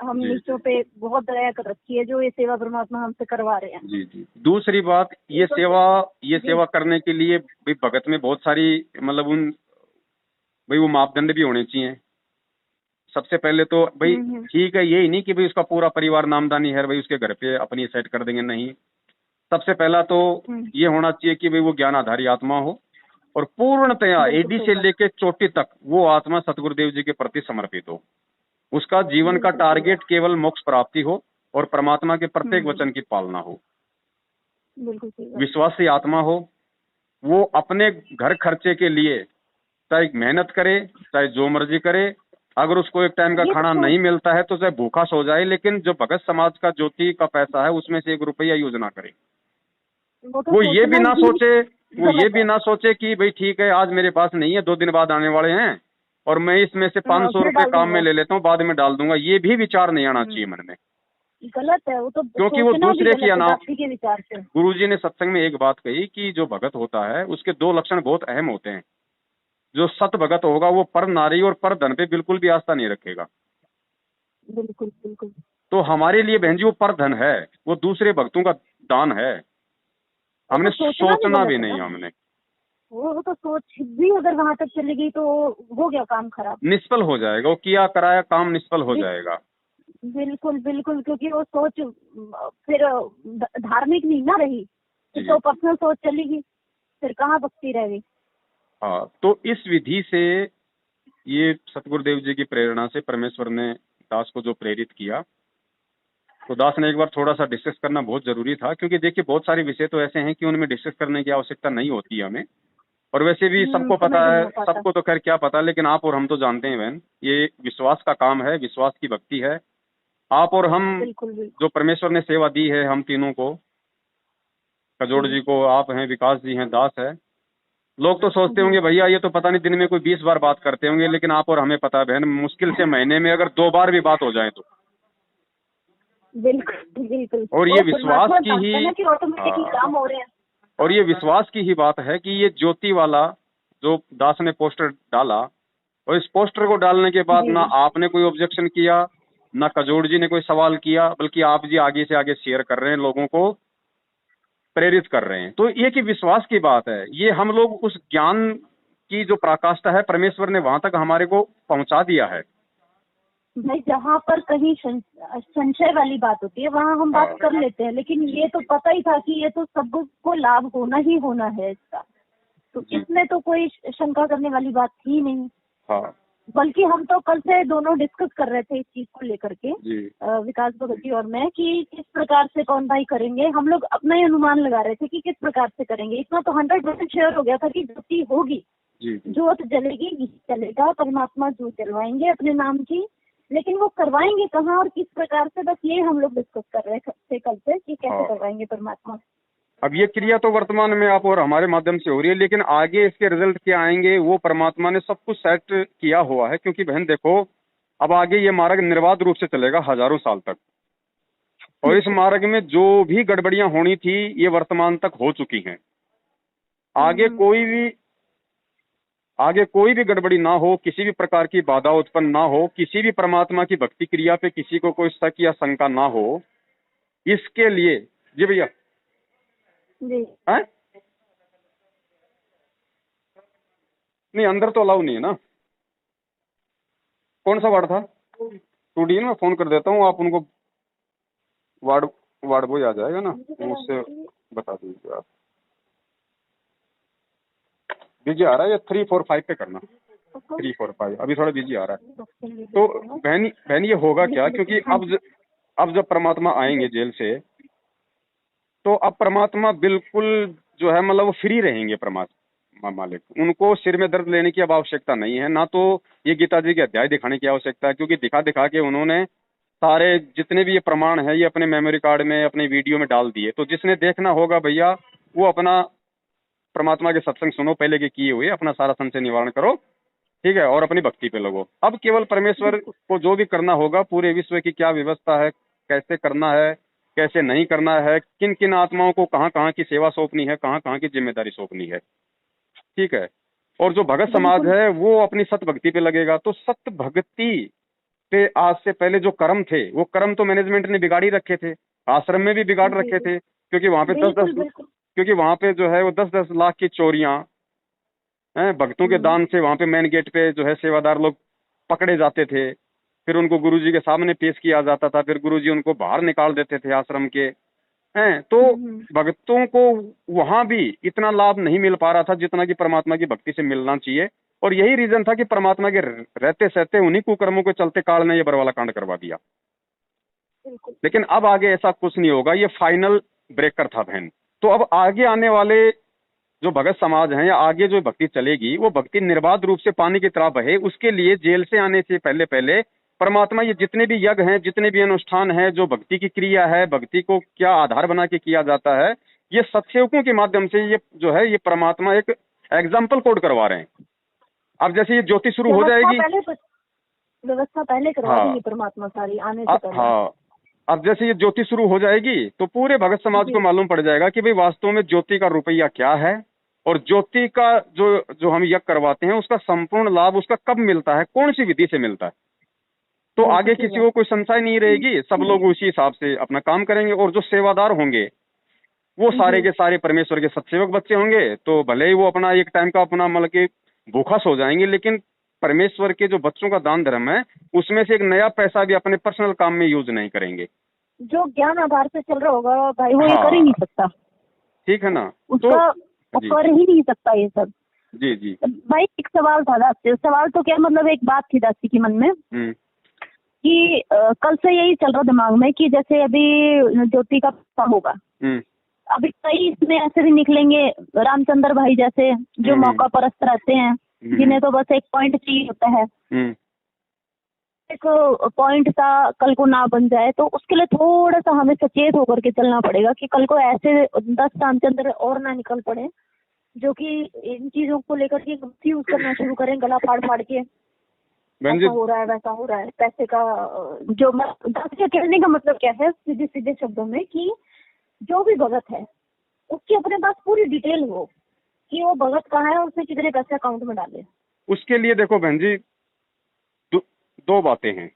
हम निश्चयों पे बहुत दया कर रखी है, जो ये सेवा परमात्मा हमसे करवा रहे हैं। जी जी। दूसरी बात, ये सेवा करने के लिए भाई भगत में बहुत सारी मतलब भाई वो मापदंड भी होने चाहिए। सबसे पहले तो भाई ठीक है, यही नहीं कि भाई उसका पूरा परिवार नामदानी है, भाई उसके घर पे अपनी सेट कर देंगे, नहीं। सबसे पहला तो ये होना चाहिए कि भाई वो ज्ञान आधारी आत्मा हो और पूर्णतया एडी से लेके चोटी तक वो आत्मा सतगुरुदेव जी के प्रति समर्पित हो। उसका जीवन का टारगेट केवल मोक्ष प्राप्ति हो और परमात्मा के प्रत्येक वचन की पालना हो। विश्वासी आत्मा हो, वो अपने घर खर्चे के लिए चाहे मेहनत करे, चाहे जो मर्जी करे। अगर उसको एक टाइम का खाना नहीं मिलता है तो चाहे भूखा सो जाए, लेकिन जो भगत समाज का ज्योति का पैसा है उसमें से 1 रुपया योजना करे। वो ये भी ना सोचे कि भाई ठीक है आज मेरे पास नहीं है, 2 दिन बाद आने वाले हैं और मैं इसमें से 500 रुपए काम में ले लेता हूँ, बाद में डाल दूंगा। ये भी विचार नहीं आना चाहिए मन में, गलत है वो तो, क्योंकि वो दूसरे की अनाव। विचार से गुरुजी ने सत्संग में एक बात कही कि जो भगत होता है उसके 2 लक्षण बहुत अहम होते हैं। जो सत भगत होगा वो पर नारी और पर धन पे बिल्कुल भी आस्था नहीं रखेगा। बिल्कुल बिल्कुल। तो हमारे लिए बहन जी वो पर धन है, वो दूसरे भक्तों का दान है। हमने सोचना भी नहीं, हमने वो तो सोच भी अगर वहां तक चली गई तो हो गया काम खराब, निष्फल हो जाएगा। वो किया कराया काम निष्फल हो जाएगा। बिल्कुल बिल्कुल, क्योंकि वो सोच फिर धार्मिक नहीं ना रही, तो पर्सनल सोच चलेगी, फिर कहाँ भक्ति रह गई। हाँ, तो इस विधि से ये सतगुरुदेव जी की प्रेरणा से परमेश्वर ने दास को जो प्रेरित किया, तो दास ने एक बार थोड़ा सा डिस्कस करना बहुत जरूरी था, क्योंकि देखिए बहुत सारे विषय तो ऐसे हैं कि उनमें डिस्कस करने की आवश्यकता नहीं होती है हमें। और वैसे भी सबको पता है, सबको तो खैर क्या पता, लेकिन आप और हम तो जानते हैं बहन, ये विश्वास का काम है, विश्वास की भक्ति है। आप और हम जो परमेश्वर ने सेवा दी है हम तीनों को, कजोड़ जी को, आप हैं, विकास जी हैं, दास है, लोग तो सोचते होंगे भैया ये तो पता नहीं दिन में कोई 20 बार बात करते होंगे, लेकिन आप और हमें पता है बहन, मुश्किल से महीने में अगर 2 बार भी बात हो जाए तो। बिल्कुल बिल्कुल। और ये विश्वास की ही ऑटोमेटिकली काम हो रहे हैं। और ये विश्वास की ही बात है कि ये ज्योति वाला जो दास ने पोस्टर डाला, और इस पोस्टर को डालने के बाद ना आपने कोई ऑब्जेक्शन किया, ना कजोड़ जी ने कोई सवाल किया, बल्कि आप जी आगे से आगे शेयर कर रहे हैं, लोगों को प्रेरित कर रहे हैं। तो ये कि विश्वास की बात है, ये हम लोग उस ज्ञान की जो पराकाष्ठा है परमेश्वर ने वहां तक हमारे को पहुंचा दिया है। भाई जहाँ पर कहीं संशय वाली बात होती है वहाँ हम बात कर लेते हैं, लेकिन ये तो पता ही था कि ये तो सबको लाभ होना ही होना है इसका, तो इसमें तो कोई शंका करने वाली बात थी नहीं। हाँ। बल्कि हम तो कल से दोनों डिस्कस कर रहे थे इस चीज को लेकर के, विकास भगत जी और मैं, कि किस प्रकार से कौन भाई करेंगे। हम लोग अपना ही अनुमान लगा रहे थे कि किस प्रकार से करेंगे। इतना तो 100% श्योर हो गया था कि ज्योति होगी, ज्योत जलेगी, चलेगा, परमात्मा ज्योत जलवाएंगे अपने नाम की, लेकिन वो करवाएंगे कहाँ और किस प्रकार से, बस ये हम लोग डिस्कस कर रहे थे कल से कि कैसे करवाएंगे परमात्मा। अब ये क्रिया तो वर्तमान में आप और हमारे माध्यम से हो रही है, लेकिन आगे इसके रिजल्ट क्या आएंगे वो परमात्मा ने सब कुछ सेट किया हुआ है। क्योंकि बहन देखो, अब आगे ये मार्ग निर्बाध रूप से चलेगा हजारों साल तक, और इस मार्ग में जो भी गड़बड़ियां होनी थी ये वर्तमान तक हो चुकी हैं। आगे कोई भी गड़बड़ी ना हो, किसी भी प्रकार की बाधा उत्पन्न ना हो, किसी भी परमात्मा की भक्ति क्रिया पे किसी को कोई शक या शंका ना हो, इसके लिए जी भैया है नहीं, अंदर तो अलाउ नहीं है ना। कौन सा वार्ड था? 2D में फोन कर देता हूँ, आप उनको वार्ड बॉय आ जाएगा ना, उससे बता दीजिए आप। बिजी आ रहा है या 3, 4, 5 पे करना, 3, 4, 5 अभी थोड़ा बिजी आ रहा है। तो बहन ये होगा क्या, क्योंकि अब जब परमात्मा आएंगे जेल से, तो अब परमात्मा बिल्कुल जो है मतलब वो फ्री रहेंगे। परमात्मा मालिक, उनको सिर में दर्द लेने की अब आवश्यकता नहीं है, ना तो ये गीता जी के अध्याय दिखाने की आवश्यकता है, क्योंकि दिखा के उन्होंने सारे जितने भी ये प्रमाण है ये अपने मेमोरी कार्ड में, अपने वीडियो में डाल दिए। तो जिसने देखना होगा भैया वो अपना परमात्मा के सत्संग सुनो पहले के किए हुए, अपना सारा संशय निवारण करो, ठीक है, और अपनी भक्ति पे लगो। अब केवल परमेश्वर को जो भी करना होगा, पूरे विश्व की क्या व्यवस्था है, कैसे करना है, कैसे नहीं करना है, किन किन आत्माओं को कहाँ कहाँ की सेवा सौंपनी है, कहाँ कहाँ की जिम्मेदारी सौंपनी है, ठीक है। और जो भगत समाज है वो अपनी सत भक्ति पे लगेगा। तो सत भक्ति पे आज से पहले जो कर्म थे, वो कर्म तो मैनेजमेंट ने बिगाड़ ही रखे थे, आश्रम में भी बिगाड़ रखे थे, क्योंकि वहां पे जो है वो 10-10 लाख की चोरियां हैं, भक्तों के दान से वहां पे मेन गेट पे जो है सेवादार लोग पकड़े जाते थे, फिर उनको गुरुजी के सामने पेश किया जाता था, फिर गुरुजी उनको बाहर निकाल देते थे आश्रम के हैं। तो भक्तों को वहां भी इतना लाभ नहीं मिल पा रहा था जितना कि परमात्मा की भक्ति से मिलना चाहिए। और यही रीजन था कि परमात्मा के रहते सहते उन्हीं कुकर्मों के चलते काल ने ये बरवाला कांड करवा दिया। लेकिन अब आगे ऐसा कुछ नहीं होगा, ये फाइनल ब्रेकर था बहन। तो अब आगे आने वाले जो भगत समाज हैं या आगे जो भक्ति चलेगी, वो भक्ति निर्बाध रूप से पानी की तरह बहे। उसके लिए जेल से आने से पहले परमात्मा ये जितने भी यज्ञ हैं, जितने भी अनुष्ठान हैं, जो भक्ति की क्रिया है, भक्ति को क्या आधार बना के किया जाता है, ये सत्सेवकों के माध्यम से ये जो है ये परमात्मा एक एग्जाम्पल कोड करवा रहे हैं। अब जैसे ये ज्योति शुरू हो जाएगी, व्यवस्था पहले करवा देंगे परमात्मा सारी आने से पहले। हाँ, अब जैसे ये ज्योति शुरू हो जाएगी तो पूरे भगत समाज को मालूम पड़ जाएगा कि भाई वास्तव में ज्योति का रुपया क्या है, और ज्योति का जो हम यज्ञ करवाते हैं उसका संपूर्ण लाभ उसका कब मिलता है, कौन सी विधि से मिलता है। तो आगे किसी को कोई संशय नहीं रहेगी, सब लोग उसी हिसाब से अपना काम करेंगे। और जो सेवादार होंगे वो सारे के सारे परमेश्वर के सत्सेवक बच्चे होंगे, तो भले ही वो अपना एक टाइम का अपना मतलब कि भूखा सो जाएंगे, लेकिन परमेश्वर के जो बच्चों का दान धर्म है उसमें से एक नया पैसा भी अपने पर्सनल काम में यूज नहीं करेंगे। जो ज्ञान आधार से चल रहा होगा भाई वो ये कर ही नहीं सकता, ठीक है ना, उसका कर ही नहीं सकता ये सब। जी भाई एक सवाल था दासी, सवाल तो क्या मतलब एक बात थी दासी के मन में कि कल से यही चल रहा दिमाग में कि जैसे अभी ज्योति का काम होगा, अभी कई इसमें ऐसे भी निकलेंगे रामचंद्र भाई जैसे जो मौका परस्त रहते हैं, जिन्हें तो बस एक पॉइंट चाहिए होता है, एक पॉइंट का कल को ना बन जाए, तो उसके लिए थोड़ा सा हमें सचेत होकर के चलना पड़ेगा कि कल को ऐसे 10 रामचंद्र और ना निकल पड़े जो कि इन चीजों को लेकर के यूज करना शुरू करें, गला फाड़ फाड़ के बहन जी ऐसा हो रहा है वैसा हो रहा है, पैसे का जो दास के कहने का मतलब क्या है सीधे सीधे शब्दों में कि जो भी भगत है उसकी अपने पास पूरी डिटेल हो कि वो भगत कहाँ है और उसने कितने पैसे अकाउंट में डाले। उसके लिए देखो बहन जी दो बातें हैं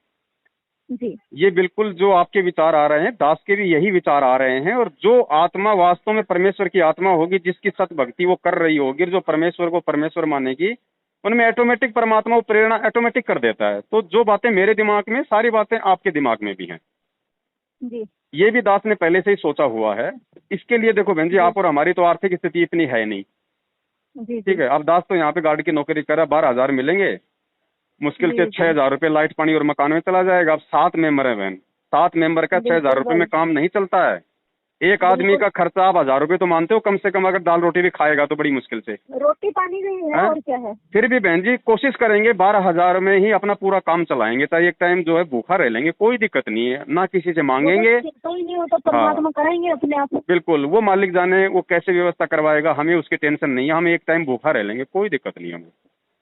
जी ये बिल्कुल जो आपके विचार आ रहे हैं दास के भी यही विचार आ रहे हैं, और जो आत्मा वास्तव में परमेश्वर की आत्मा होगी जिसकी सत भक्ति वो कर रही होगी, जो परमेश्वर को परमेश्वर मानेगी, उनमें ऑटोमेटिक परमात्मा वो प्रेरणा ऑटोमेटिक कर देता है। तो जो बातें मेरे दिमाग में सारी बातें आपके दिमाग में भी हैं। जी ये भी दास ने पहले से ही सोचा हुआ है। इसके लिए देखो बहन जी आप और हमारी तो आर्थिक स्थिति इतनी है नहीं, जी ठीक है। अब दास तो यहाँ पे गार्ड की नौकरी कर रहा है, 12,000 मिलेंगे, मुश्किल के 6,000 रुपये लाइट पानी और मकान में चला जाएगा। अब 7 मेंबर है बहन, 7 मेंबर का 6,000 रुपये में काम नहीं चलता है। एक आदमी का खर्चा आप 1,000 रुपये तो मानते हो कम से कम, अगर दाल रोटी भी खाएगा तो बड़ी मुश्किल से, रोटी पानी नहीं है और क्या है। फिर भी बहन जी कोशिश करेंगे 12,000 में ही अपना पूरा काम चलाएंगे, चाहे एक टाइम जो है भूखा रह लेंगे, कोई दिक्कत नहीं है, ना किसी से मांगेंगे। कोई नहीं हो तो परमात्मा कराएंगे अपने आप। बिल्कुल, वो मालिक जाने वो कैसे व्यवस्था करवाएगा, हमें उसकी टेंशन नहीं है, हम एक टाइम भूखा रह लेंगे, कोई दिक्कत नहीं हमें।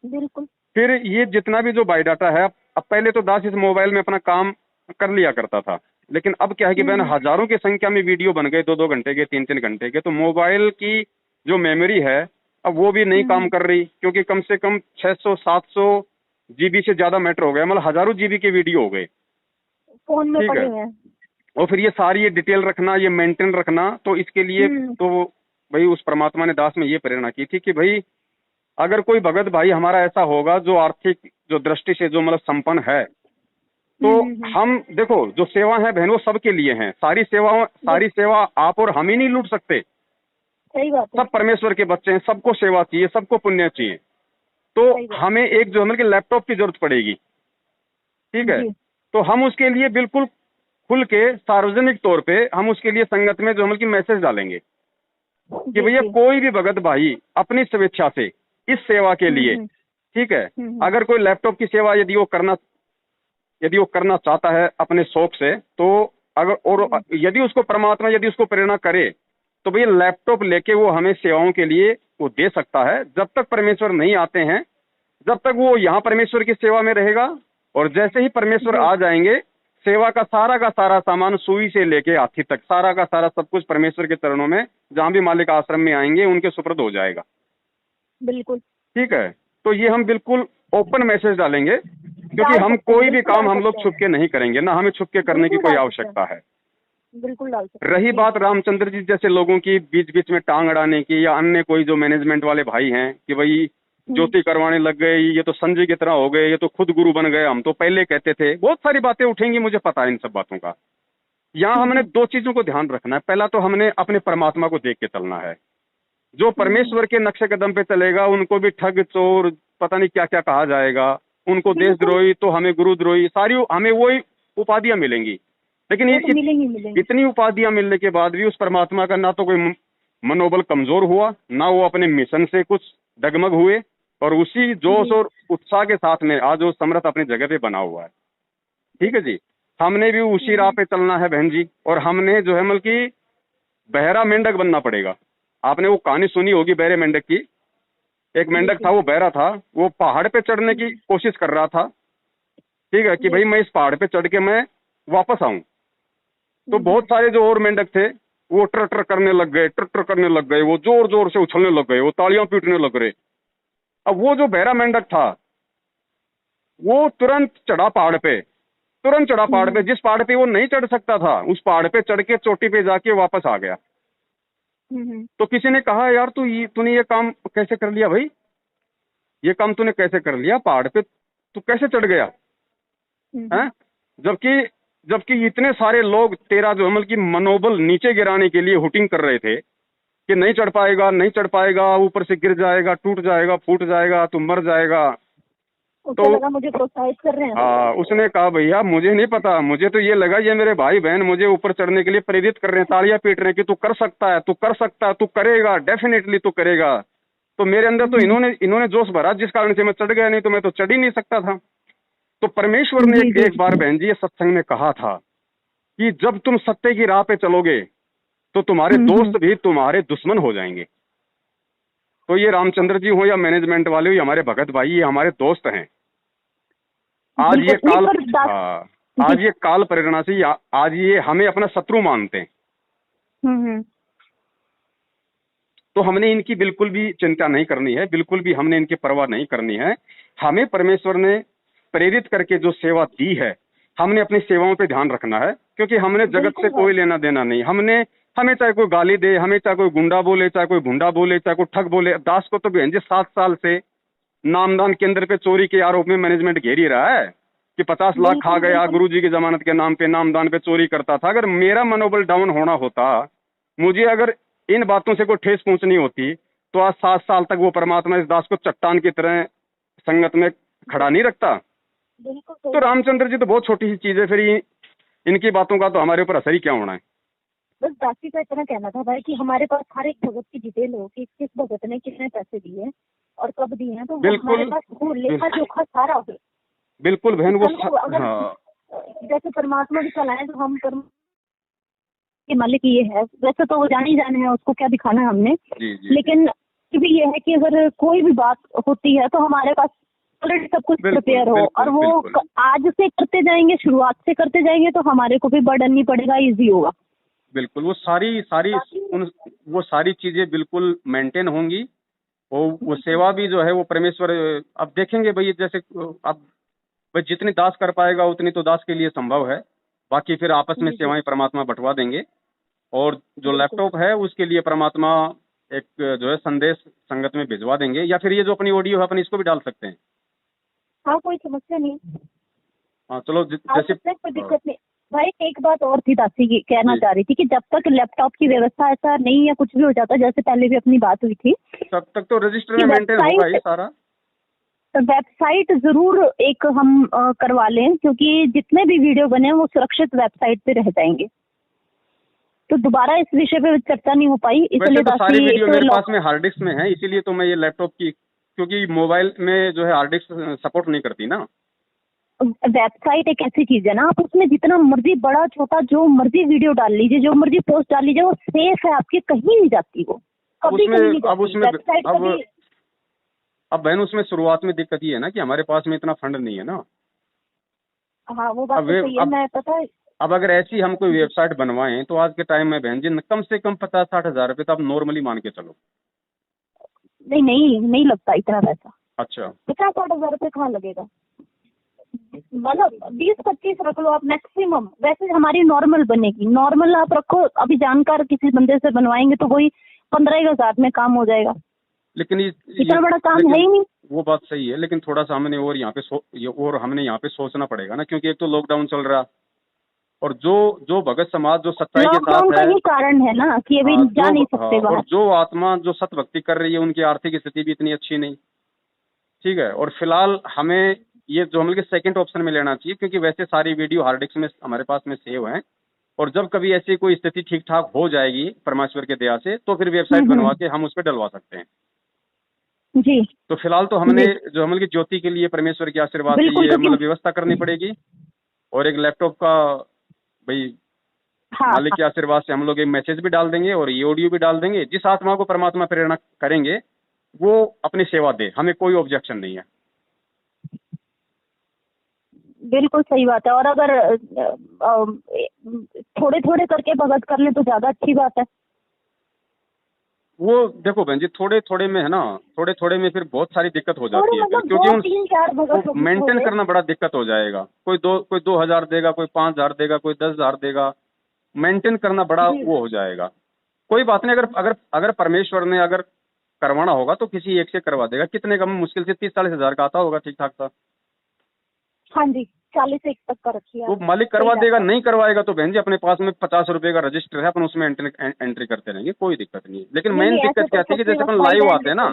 बिल्कुल। फिर ये जितना भी जो बायोडाटा है, अब पहले तो दास इस मोबाइल में अपना काम कर लिया करता था, लेकिन अब क्या है कि बहन हजारों की संख्या में वीडियो बन गए 2-2 घंटे के 3-3 घंटे के, तो मोबाइल की जो मेमोरी है अब वो भी नहीं काम कर रही, क्योंकि कम से कम 600-700 जीबी से ज्यादा मैटर हो गया, मतलब हजारों जीबी के वीडियो हो गए फोन में पड़े हैं। और फिर ये सारी ये डिटेल रखना, ये मेंटेन रखना, तो इसके लिए तो भाई उस परमात्मा ने दास में ये प्रेरणा की थी कि भाई अगर कोई भगत भाई हमारा ऐसा होगा जो आर्थिक जो दृष्टि से जो मतलब संपन्न है, तो हम देखो जो सेवा है बहन वो सबके लिए है, सारी सेवा आप और हम ही नहीं लूट सकते। सही बात है। सब परमेश्वर के बच्चे हैं, सबको सेवा चाहिए, सबको पुण्य चाहिए। तो हमें एक जो मतलब कि लैपटॉप की जरूरत पड़ेगी, ठीक है, तो हम उसके लिए बिल्कुल खुल के सार्वजनिक तौर पे हम उसके लिए संगत में जो मतलब कि मैसेज डालेंगे कि भैया कोई भी भगत भाई अपनी स्वेच्छा से इस सेवा के लिए, ठीक है, अगर कोई लैपटॉप की सेवा यदि वो करना चाहता है अपने शौक से, तो अगर और यदि उसको परमात्मा यदि उसको प्रेरणा करे तो भैया लैपटॉप लेके वो हमें सेवाओं के लिए वो दे सकता है। जब तक परमेश्वर नहीं आते हैं, जब तक वो यहाँ परमेश्वर की सेवा में रहेगा, और जैसे ही परमेश्वर आ जाएंगे सेवा का सारा सामान सुई से लेके हाथी तक सारा का सारा सब कुछ परमेश्वर के चरणों में, जहाँ भी मालिक आश्रम में आएंगे उनके सुपुर्द हो जाएगा। बिल्कुल ठीक है, तो ये हम बिल्कुल ओपन मैसेज डालेंगे, क्योंकि हम कोई भी काम हम लोग छुप के नहीं करेंगे, ना हमें छुप के करने की कोई आवश्यकता है। बिल्कुल डाल सकते। रही बात रामचंद्र जी जैसे लोगों की बीच बीच में टांग अड़ाने की, या अन्य कोई जो मैनेजमेंट वाले भाई हैं कि भाई ज्योति करवाने लग गए, ये तो संजय की तरह हो गए, ये तो खुद गुरु बन गए, हम तो पहले कहते थे, बहुत सारी बातें उठेंगी, मुझे पता है इन सब बातों का। यहाँ हमने 2 चीजों को ध्यान रखना है। पहला तो हमने अपने परमात्मा को देख के चलना है, जो परमेश्वर के नक्शे कदम पे चलेगा उनको भी ठग चोर पता नहीं क्या क्या कहा जाएगा, उनको देशद्रोही तो हमें गुरुद्रोही, सारी हमें वही उपाधियां मिलेंगी। लेकिन इतनी उपाधियां मिलने के बाद भी उस परमात्मा का ना तो कोई मनोबल कमजोर हुआ, ना वो अपने मिशन से कुछ डगमग हुए, और उसी जोश और उत्साह के साथ में आज वो समर्थ अपनी जगह पे बना हुआ है। ठीक है जी, हमने भी उसी राह पे चलना है बहन जी, और हमने जो है मतलब कि बहरा मेंढक बनना पड़ेगा। आपने वो कहानी सुनी होगी बहरे मेंढक की। एक मेंढक था, वो बहरा था, वो पहाड़ पे चढ़ने की कोशिश कर रहा था, ठीक है, कि भाई मैं इस पहाड़ पे चढ़ के मैं वापस आऊं। तो बहुत सारे जो और मेंढक थे वो ट्रटर करने लग गए, वो जोर जोर से उछलने लग गए, वो तालियां पीटने लग रहे। अब वो जो बहरा मेंढक था वो तुरंत चढ़ा पहाड़ पे, जिस पहाड़ पे वो नहीं चढ़ सकता था उस पहाड़ पे चढ़ के चोटी पे जाके वापस आ गया। तो किसी ने कहा यार तूने ये काम कैसे कर लिया भाई, ये काम तूने कैसे कर लिया, पहाड़ पे तू कैसे चढ़ गया हैं? जबकि इतने सारे लोग तेरा जो मतलब की मनोबल नीचे गिराने के लिए हुटिंग कर रहे थे कि नहीं चढ़ पाएगा, ऊपर से गिर जाएगा, टूट जाएगा, फूट जाएगा, तू मर जाएगा। तो लगा मुझे प्रोत्साहित कर रहे हैं। हाँ, उसने कहा भैया मुझे नहीं पता, मुझे तो ये लगा ये मेरे भाई बहन मुझे ऊपर चढ़ने के लिए प्रेरित कर रहे हैं, तालियां पीट रहे हैं कि तू कर सकता है, तू करेगा, डेफिनेटली तू करेगा। तो मेरे अंदर तो इन्होंने जोश भरा, जिस कारण से मैं चढ़ गया, नहीं तो मैं तो चढ़ ही नहीं सकता था। तो परमेश्वर ने एक बार बहन जी ये सत्संग में कहा था कि जब तुम सत्य की राह पे चलोगे तो तुम्हारे दोस्त भी तुम्हारे दुश्मन हो जाएंगे। तो ये रामचंद्र जी हो या मैनेजमेंट वाले हो, ये हमारे भगत भाई, ये हमारे दोस्त हैं। आज ये काल, हाँ, आज ये काल प्रेरणा से आज ये हमें अपना शत्रु मानते हैं। तो हमने इनकी बिल्कुल भी चिंता नहीं करनी है, बिल्कुल भी हमने इनकी परवाह नहीं करनी है। हमें परमेश्वर ने प्रेरित करके जो सेवा दी है, हमने अपनी सेवाओं पे ध्यान रखना है, क्योंकि हमने जगत से कोई लेना देना नहीं। हमें चाहे कोई गाली दे, हमें चाहे कोई गुंडा बोले, चाहे कोई भुंडा बोले, चाहे कोई ठग बोले। दास को तो बहन जी 7 साल से नामदान केंद्र पे चोरी के आरोप में मैनेजमेंट घेर ही रहा है कि 50 लाख खा गया, गुरुजी की जमानत के नाम पे नामदान पे चोरी करता था। अगर मेरा मनोबल डाउन होना होता, मुझे अगर इन बातों से कोई ठेस पहुंचनी होती, तो आज 7 साल तक वो परमात्मा इस दास को चट्टान की तरह संगत में खड़ा नहीं रखता। तो रामचंद्र जी तो बहुत छोटी सी चीज है, फिर इनकी बातों का तो हमारे ऊपर असर ही क्या होना है। बस दासी का इतना कहना था भाई कि हमारे पास हर एक भगत की डिटेल हो कि किस भगत ने कितने पैसे दिए और कब दिए हैं, तो हमारे पास वो लेखा जोखा सारा हो। बिल्कुल बहन, वो हाँ। जैसे परमात्मा भी चलाए तो हम के मालिक ये है, वैसे तो वो जाने हैं, उसको क्या दिखाना है हमने। जी। लेकिन भी ये है कि अगर कोई भी बात होती है तो हमारे पास ऑलरेडी सब कुछ प्रिपेयर हो, और वो आज से करते जाएंगे, शुरुआत से करते जाएंगे तो हमारे को भी बर्डन नहीं पड़ेगा, इजी होगा। बिल्कुल, वो सारी चीजें बिल्कुल मेंटेन होंगी। वो सेवा भी जो है वो परमेश्वर अब देखेंगे भाई। जैसे अब भाई जितनी दास कर पाएगा उतनी तो दास के लिए संभव है, बाकी फिर आपस में सेवाएं परमात्मा बंटवा देंगे। और जो लैपटॉप है उसके लिए परमात्मा एक जो है संदेश संगत में भिजवा देंगे, या फिर ये जो अपनी ऑडियो है अपन इसको भी डाल सकते हैं। हाँ, कोई समस्या नहीं। हाँ चलो, जैसे कोई दिक्कत नहीं भाई। एक बात और थी दासी की, कहना चाह रही थी कि जब तक लैपटॉप की व्यवस्था ऐसा नहीं है, कुछ भी हो जाता, जैसे पहले भी अपनी बात हुई थी, तब तक तो रजिस्टर में मेंटेन होगा ये सारा। वेबसाइट जरूर एक हम करवा लें, क्योंकि जितने भी वीडियो बने वो सुरक्षित वेबसाइट पे रह जाएंगे। तो दोबारा इस विषय पे चर्चा नहीं हो पाई, इसलिए तो सारी वीडियो मेरे पास में हार्ड डिस्क में है, इसीलिए तो मैं ये लैपटॉप की, क्योंकि मोबाइल में जो है हार्ड डिस्क सपोर्ट नहीं करती ना। वेबसाइट एक ऐसी चीज है ना, आप उसमें जितना मर्जी बड़ा छोटा जो मर्जी वीडियो डाल लीजिए, जो मर्जी पोस्ट डाल लीजिए, वो सेफ है, आपकी कहीं नहीं जाती वो, कभी कहीं नहीं जाती। अब बहन उसमें शुरुआत में दिक्कत ये है ना कि हमारे पास में इतना फंड नहीं है ना। हाँ, वो बात तो सही है, मैं पता है। अब अगर ऐसी हम कोई वेबसाइट बनवाएं तो आज के टाइम में बहन जी कम से कम 50-60 हजार रुपये तो आप नॉर्मली मान के चलो। नहीं लगता इतना पैसा। अच्छा, 50-60 हजार रुपये कहाँ लगेगा? मतलब 20-25 रख लो आप मैक्सिमम। वैसे हमारी नॉर्मल बनेगी, नॉर्मल आप रखो। अभी जानकार किसी बंदे से बनवाएंगे तो वही 15,000 में काम हो जाएगा। लेकिन इतना बड़ा काम है ही नहीं। वो बात सही है, लेकिन थोड़ा सा हमने और हमने यहाँ पे सोचना पड़ेगा ना, क्योंकि एक तो लॉकडाउन चल रहा, और जो भगत समाज जो सच्चाई के साथ है, यही कारण है ना कि अभी जा नहीं सकते बाहर। और जो आत्मा जो सत भक्ति कर रही है उनकी आर्थिक स्थिति भी इतनी अच्छी नहीं, ठीक है। और फिलहाल हमें ये जो हम लोग सेकंड ऑप्शन में लेना चाहिए, क्योंकि वैसे सारी वीडियो हार्ड डिस्क में हमारे पास में सेव हैं, और जब कभी ऐसी कोई स्थिति ठीक ठाक हो जाएगी परमेश्वर के दया से, तो फिर वेबसाइट बनवा के हम उस पर डलवा सकते हैं जी। तो फिलहाल तो हमने जो हम लोग ज्योति के लिए परमेश्वर के आशीर्वाद से ये मतलब व्यवस्था करनी पड़ेगी, और एक लैपटॉप का भाई मालिक के आशीर्वाद से हम लोग एक मैसेज भी डाल देंगे और ये ऑडियो भी डाल देंगे। जिस आत्मा को परमात्मा प्रेरणा करेंगे वो अपनी सेवा दे, हमें कोई ऑब्जेक्शन नहीं है। बिल्कुल सही बात है। और अगर थोड़े थोड़े करके भगत कर ले तो ज्यादा अच्छी बात है। वो देखो बहन जी, थोड़े थोड़े में है ना, थोड़े थोड़े में फिर बहुत सारी दिक्कत हो जाती है, क्योंकि मेंटेन करना बड़ा दिक्कत हो जाएगा। कोई 2,000 देगा, कोई 5,000 देगा, कोई 10,000 देगा, मेंटेन करना बड़ा वो हो जाएगा। कोई बात नहीं, अगर परमेश्वर ने अगर करवाना होगा तो किसी एक से करवा देगा। कितने का? मुश्किल से 30-40 हजार का आता होगा ठीक ठाक सा। हाँ जी, 40 से 1 तक का रखिए। वो मालिक करवा देगा। नहीं करवाएगा तो बहन जी अपने पास में 50 रुपए का रजिस्टर है, अपन उसमें एंट्री करते रहेंगे, कोई दिक्कत नहीं है। लेकिन मेन दिक्कत क्या थी कि जैसे अपन लाइव आते हैं ना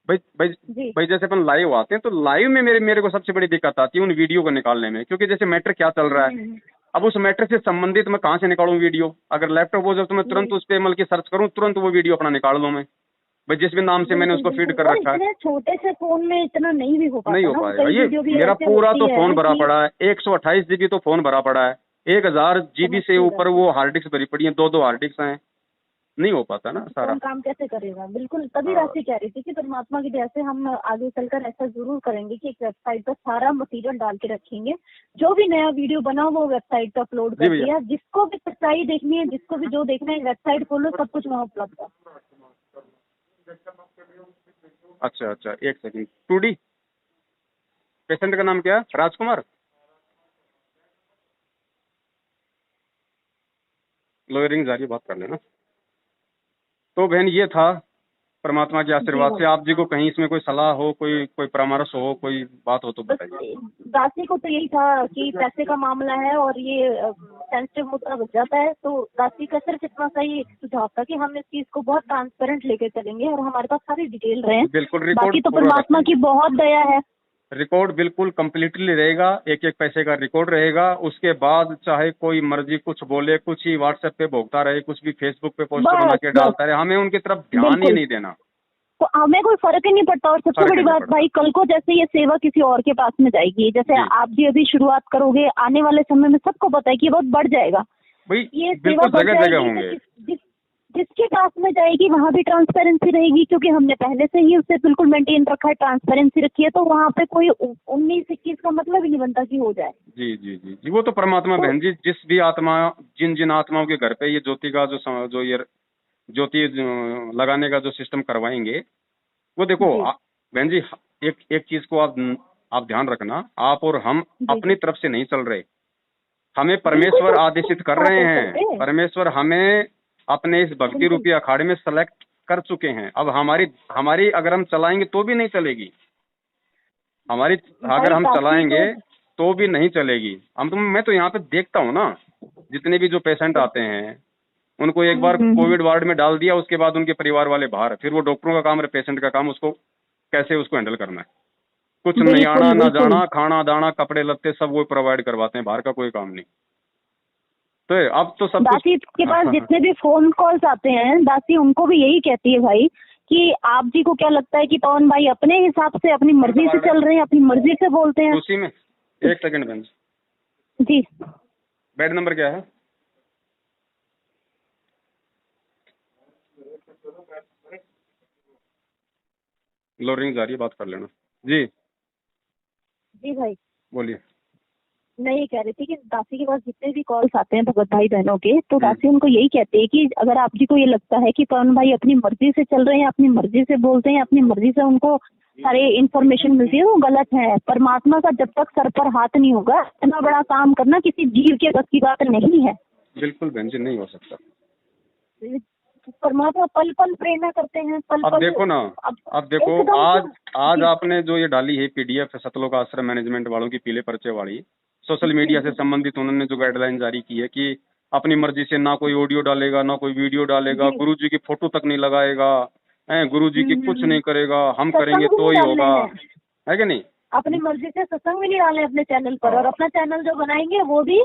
भाई जैसे अपन लाइव आते हैं तो लाइव में मेरे को सबसे बड़ी दिक्कत आती है उन वीडियो को निकालने में, क्योंकि जैसे मैटर क्या चल रहा है, अब उस मैटर से संबंधित मैं कहाँ से निकालूं वीडियो। अगर लैपटॉप हो जाए तो मैं तुरंत उस पर मतलब की सर्च करूँ, तुरंत वो वीडियो अपना निकाल लूँ मैं, भाई जिस भी नाम से मैंने उसको फीड कर रखा है। छोटे से फोन में इतना नहीं भी हो पाएगा। ये मेरा पूरा तो फोन भरा पड़ा है, 128 GB तो फोन भरा पड़ा है, 1000 GB से ऊपर वो हार्ड डिस्क भरी पड़ी है, 2 हार्ड डिस्क हैं। नहीं हो पाता ना सारा। कौन काम कैसे करेगा? बिल्कुल, तभी राशि कह रही थी कि परमात्मा की दया से हम आगे चलकर ऐसा जरूर करेंगे कि एक वेबसाइट पर सारा मटेरियल डाल के रखेंगे, जो भी नया वीडियो बना वो वेबसाइट पर अपलोड कर दिया, जिसको भी सच्चाई देखनी है, जिसको भी जो देखना है, वेबसाइट खोलो, सब कुछ वहाँ उपलब्ध है। अच्छा अच्छा, एक सेकंड। 2D पेशेंट का नाम क्या है? राजकुमार। लोअरिंग जारी, बात कर लेना। तो बहन ये था परमात्मा के आशीर्वाद से। आप जी को कहीं इसमें कोई सलाह हो, कोई परामर्श हो, कोई बात हो तो बताइए। दासी को तो यही था कि पैसे का मामला है और ये सेंसिटिव मुद्दा बच जाता है, तो दासी का सिर्फ इतना सा ही सुझाव था कि हम इस चीज को बहुत ट्रांसपेरेंट लेके चलेंगे और हमारे पास सारी डिटेल रहे। बिल्कुल, बाकी तो परमात्मा की बहुत दया है। रिकॉर्ड बिल्कुल कम्प्लीटली रहेगा, एक एक पैसे का रिकॉर्ड रहेगा। उसके बाद चाहे कोई मर्जी कुछ बोले, कुछ ही व्हाट्सएप पे भोगता रहे, कुछ भी फेसबुक पे पोस्ट बना के डालता रहे, हमें उनकी तरफ ध्यान ही नहीं देना। तो हमें कोई फर्क ही नहीं पड़ता। और सबसे बड़ी बात भाई, कल को जैसे ये सेवा किसी और के पास में जाएगी, जैसे आप भी अभी शुरुआत करोगे, आने वाले समय में सबको पता है कि बहुत बढ़ जाएगा भाई, ये बिल्कुल जगह जगह होंगे। जिसके पास में जाएगी वहाँ भी ट्रांसपेरेंसी रहेगी, क्योंकि हमने पहले से ही उससे बिल्कुल मेंटेन रखा है, ट्रांसपेरेंसी रखी है, तो वहाँ पे कोई 19-21 का मतलब ही नहीं बनता कि हो जाए। जी जी जी जी, वो तो परमात्मा बहन जी, जिस भी आत्मा, जिन आत्माओं के घर पे ये ज्योति का जो ये ज्योति लगाने का जो सिस्टम करवाएंगे, वो देखो बहन जी, एक चीज को आप ध्यान रखना, आप और हम अपनी तरफ से नहीं चल रहे, हमें परमेश्वर आदेशित कर रहे हैं। परमेश्वर हमें अपने इस भक्ति रूपी अखाड़े में सेलेक्ट कर चुके हैं। अब हमारी अगर हम चलाएंगे तो भी नहीं चलेगी, हमारी अगर हम चलाएंगे तो भी नहीं चलेगी। मैं तो यहाँ पे देखता हूँ ना, जितने भी जो पेशेंट आते हैं उनको एक बार कोविड वार्ड में डाल दिया, उसके बाद उनके परिवार वाले बाहर, फिर वो डॉक्टरों का काम है, पेशेंट का काम उसको कैसे उसको हैंडल करना है। कुछ नहीं आना ना जाना, खाना दाना कपड़े लत्ते सब वो प्रोवाइड करवाते हैं, बाहर का कोई काम नहीं। तो अब तो सब दासी के पास जितने भी फोन कॉल्स आते हैं, दासी उनको भी यही कहती है भाई कि आप जी को क्या लगता है कि पवन भाई अपने हिसाब से अपनी मर्जी से चल रहे हैं, अपनी मर्जी से बोलते हैं। उसी में एक सेकंड बहन जी, बेड नंबर क्या है? लोअरिंग जा रही है, बात कर लेना। जी जी भाई बोलिए। मैं ये कह रही थी कि दासी के पास जितने भी कॉल्स आते हैं भगत भाई बहनों के, तो दासी उनको यही कहते हैं कि अगर आप जी को ये लगता है कि पवन भाई अपनी मर्जी से चल रहे हैं, अपनी मर्जी से बोलते हैं, अपनी मर्जी से उनको सारे इन्फॉर्मेशन मिलती है, वो गलत है। परमात्मा का जब तक सर पर हाथ नहीं होगा, इतना बड़ा काम करना किसी जीव के बस की बात नहीं है। बिल्कुल बहन जी, नहीं हो सकता। परमात्मा पल पल प्रेरणा करते हैं, पल अब पल। देखो ना, अब देखो आज आपने जो ये डाली है PDF सतलोक आश्रम मैनेजमेंट वालों की पीले पर्चे वाली, सोशल मीडिया से संबंधित उन्होंने जो गाइडलाइन जारी की है कि अपनी मर्जी से ना कोई ऑडियो डालेगा, ना कोई वीडियो डालेगा, गुरुजी की फोटो तक नहीं लगाएगा, गुरुजी की कुछ नहीं करेगा, हम करेंगे तो ही होगा, है कि नहीं? अपनी मर्जी से सत्संग भी नहीं डाले अपने चैनल पर, और अपना चैनल जो बनाएंगे वो भी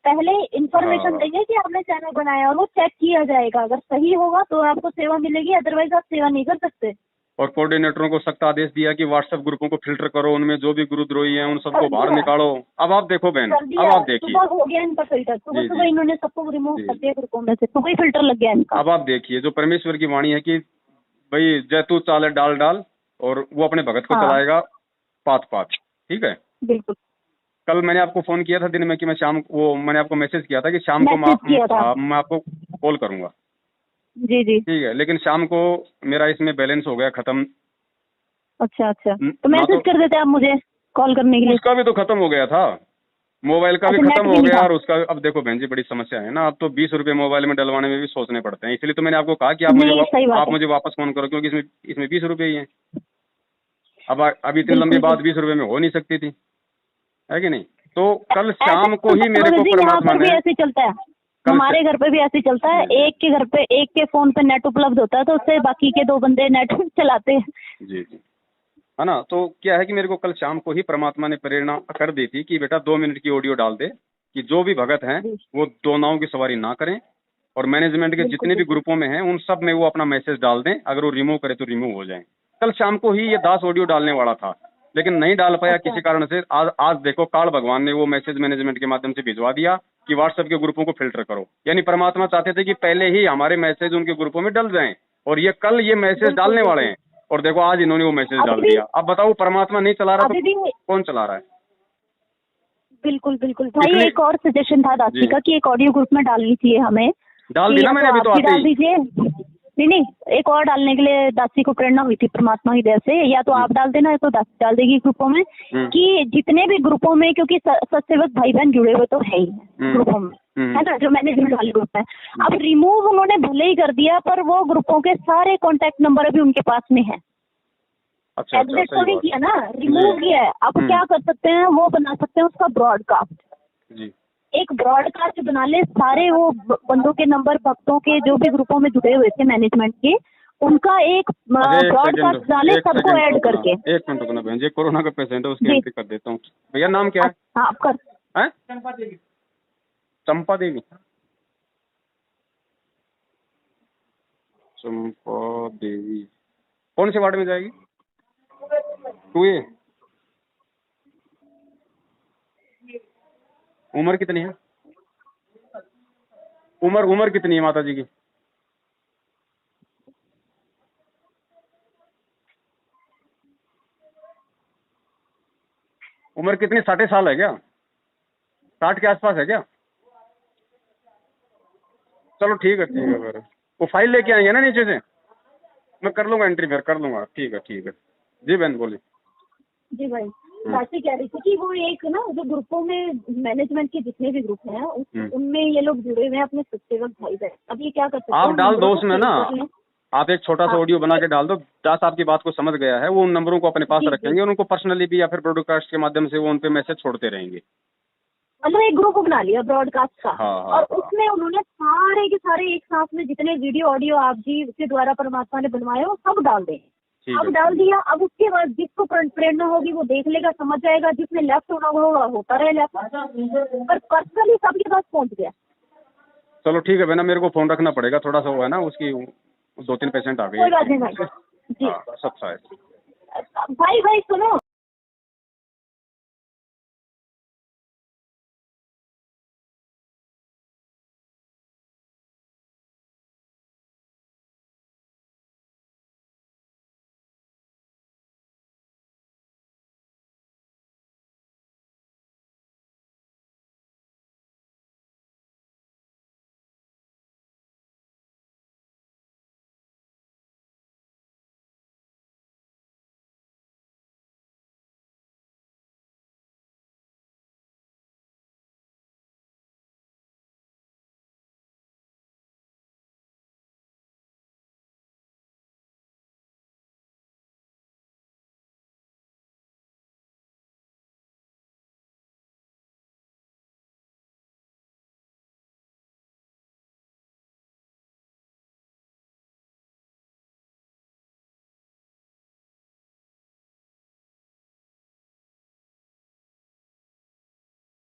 पहले इंफॉर्मेशन देंगे कि आपने चैनल बनाया, और वो चेक किया जाएगा, अगर सही होगा तो आपको सेवा मिलेगी, अदरवाइज आप सेवा नहीं कर सकते। और कोऑर्डिनेटरों को सख्त आदेश दिया कि व्हाट्सएप ग्रुपों को फिल्टर करो, उनमें जो भी गुरुद्रोही हैं उन सबको बाहर निकालो। अब आप देखो बहन, अब आप देखिए, सुबह हो गया इनका फिल्टर, सुबह इन्होंने सबको रिमूव कर दिया ग्रुपों में से, तो कोई फिल्टर लग गया इनका। अब आप देखिए, जो परमेश्वर की वाणी है कि भाई जैतू चाले डाल डाल, और वो अपने भगत को चलाएगा पात पात, ठीक है? बिल्कुल। कल मैंने आपको फोन किया था दिन में कि मैं शाम वो मैंने आपको मैसेज किया था कि शाम को मैं आपको कॉल करूंगा। जी जी ठीक है, लेकिन शाम को मेरा इसमें बैलेंस हो गया खत्म। अच्छा, तो मैसेज कर देते आप मुझे कॉल करने के लिए। उसका भी तो खत्म हो गया था, मोबाइल का भी खत्म हो गया, और उसका अब देखो बहन जी बड़ी समस्या है ना, अब तो 20 रुपए मोबाइल में डलवाने में भी सोचने पड़ते हैं। इसलिए तो मैंने आपको कहा कि आप मुझे वापस फोन करो, क्योंकि इसमें 20 रुपए ही है। अब इतनी लंबी बात 20 रुपए में हो नहीं सकती थी, है कि नहीं? तो कल शाम को ही मेरे को परमात्मा ने, ऐसे चलता है, हमारे घर पे भी ऐसे चलता है, एक के घर पे एक के फोन पे नेट उपलब्ध होता है, तो उससे बाकी के 2 बंदे नेट चलाते हैं। जी जी, है ना? तो क्या है कि मेरे को कल शाम को ही परमात्मा ने प्रेरणा कर दी थी कि बेटा 2 मिनट की ऑडियो डाल दे कि जो भी भगत हैं वो 2 नावों की सवारी ना करें, और मैनेजमेंट के जितने भी ग्रुपों में हैं उन सब में वो अपना मैसेज डाल दें, अगर वो रिमूव करे तो रिमूव हो जाए। कल शाम को ही ये दास ऑडियो डालने वाला था, लेकिन नहीं डाल पाया अच्छा। किसी कारण से। आज देखो काल भगवान ने वो मैसेज मैनेजमेंट के माध्यम से भिजवा दिया कि व्हाट्सएप के ग्रुपों को फिल्टर करो। यानी परमात्मा चाहते थे कि पहले ही हमारे मैसेज उनके ग्रुपों में डल जाएं, और ये कल ये मैसेज डालने वाले हैं, और देखो आज इन्होंने वो मैसेज डाल दिया। अब बताओ परमात्मा नहीं चला रहा तो कौन चला रहा है? बिल्कुल बिल्कुल भाई, एक और सजेशन था दासी का कि एक ऑडियो ग्रुप में डालनी चाहिए हमें। डाल दी ना मैंने अभी तो आते डाल ही। दीजिए। नहीं, एक और डालने के लिए दासी को प्रेरणा हुई थी परमात्मा की दया से, या तो आप डाल देना या तो दासी डाल देगी ग्रुपों में, कि जितने भी ग्रुपों में, क्योंकि सत्सेवक भाई बहन जुड़े हुए तो है ही ग्रुपों में, है ना, जो मैनेजमेंट वाले ग्रुप है। अब रिमूव उन्होंने भले ही कर दिया, पर वो ग्रुपों के सारे कॉन्टेक्ट नंबर अभी उनके पास में है। अच्छा, एग्जिट तो नहीं किया ना, रिमूव किया है। अब क्या कर सकते हैं, वो बना सकते हैं उसका ब्रॉडकास्ट। जी, एक ब्रॉडकास्ट बना ले, सारे वो बंदों के नंबर, भक्तों के जो भी ग्रुपों में जुड़े हुए थे मैनेजमेंट के, उनका एक ब्रॉडकास्ट डाले सबको ऐड करके। एक मिनट रुकना बहन जी, कोरोना का पेशेंट है, उसकी एंट्री कर देता हूँ। भैया नाम क्या है? हाँ आप कर। चंपा देवी। चंपा देवी। चंपा देवी कौन से वार्ड में जाएगी? 2A। उम्र कितनी है? उम्र कितनी है माता जी की? उम्र कितनी? 60 साल है क्या? 60 के आसपास है क्या? चलो ठीक है फिर वो फाइल लेके आएंगे ना नीचे से, मैं कर लूंगा एंट्री, फिर कर लूंगा। ठीक है जी बहन बोलिए। जी भाई, बातें कह रही थी कि वो एक ना, जो ग्रुपों में मैनेजमेंट के जितने भी ग्रुप हैं उनमें ये लोग जुड़े हुए हैं अपने सत्सेवक भाई बहन। अब ये क्या कर सकते हैं? आप डाल दो उसमें ना, आप एक छोटा सा ऑडियो बना के डाल दो। दास आपकी बात को समझ गया है, वो उन नंबरों को अपने पास रखेंगे और उनको पर्सनली भी या फिर ब्रॉडकास्ट के माध्यम से वो उन पे मैसेज छोड़ते रहेंगे। मतलब एक ग्रुप बना लिया ब्रॉडकास्ट का। हाँ, और उसमें उन्होंने सारे के सारे एक साथ में जितने वीडियो ऑडियो आप जी के द्वारा परमात्मा ने बनवाए वो सब डाल दें। अब डाल दिया, अब उसके बाद जिसको प्रेरणा होगी वो देख लेगा, समझ जाएगा। जिसने लेफ्ट होना होगा होता रहे लेफ्ट, पर पर्सनली सबके पास पहुंच गया। चलो ठीक है बहना, मेरे को फोन रखना पड़ेगा थोड़ा सा, वो है ना उसकी 2-3 पेशेंट आ गए। कोई बात नहीं भाई जी। सब शायद भाई सुनो।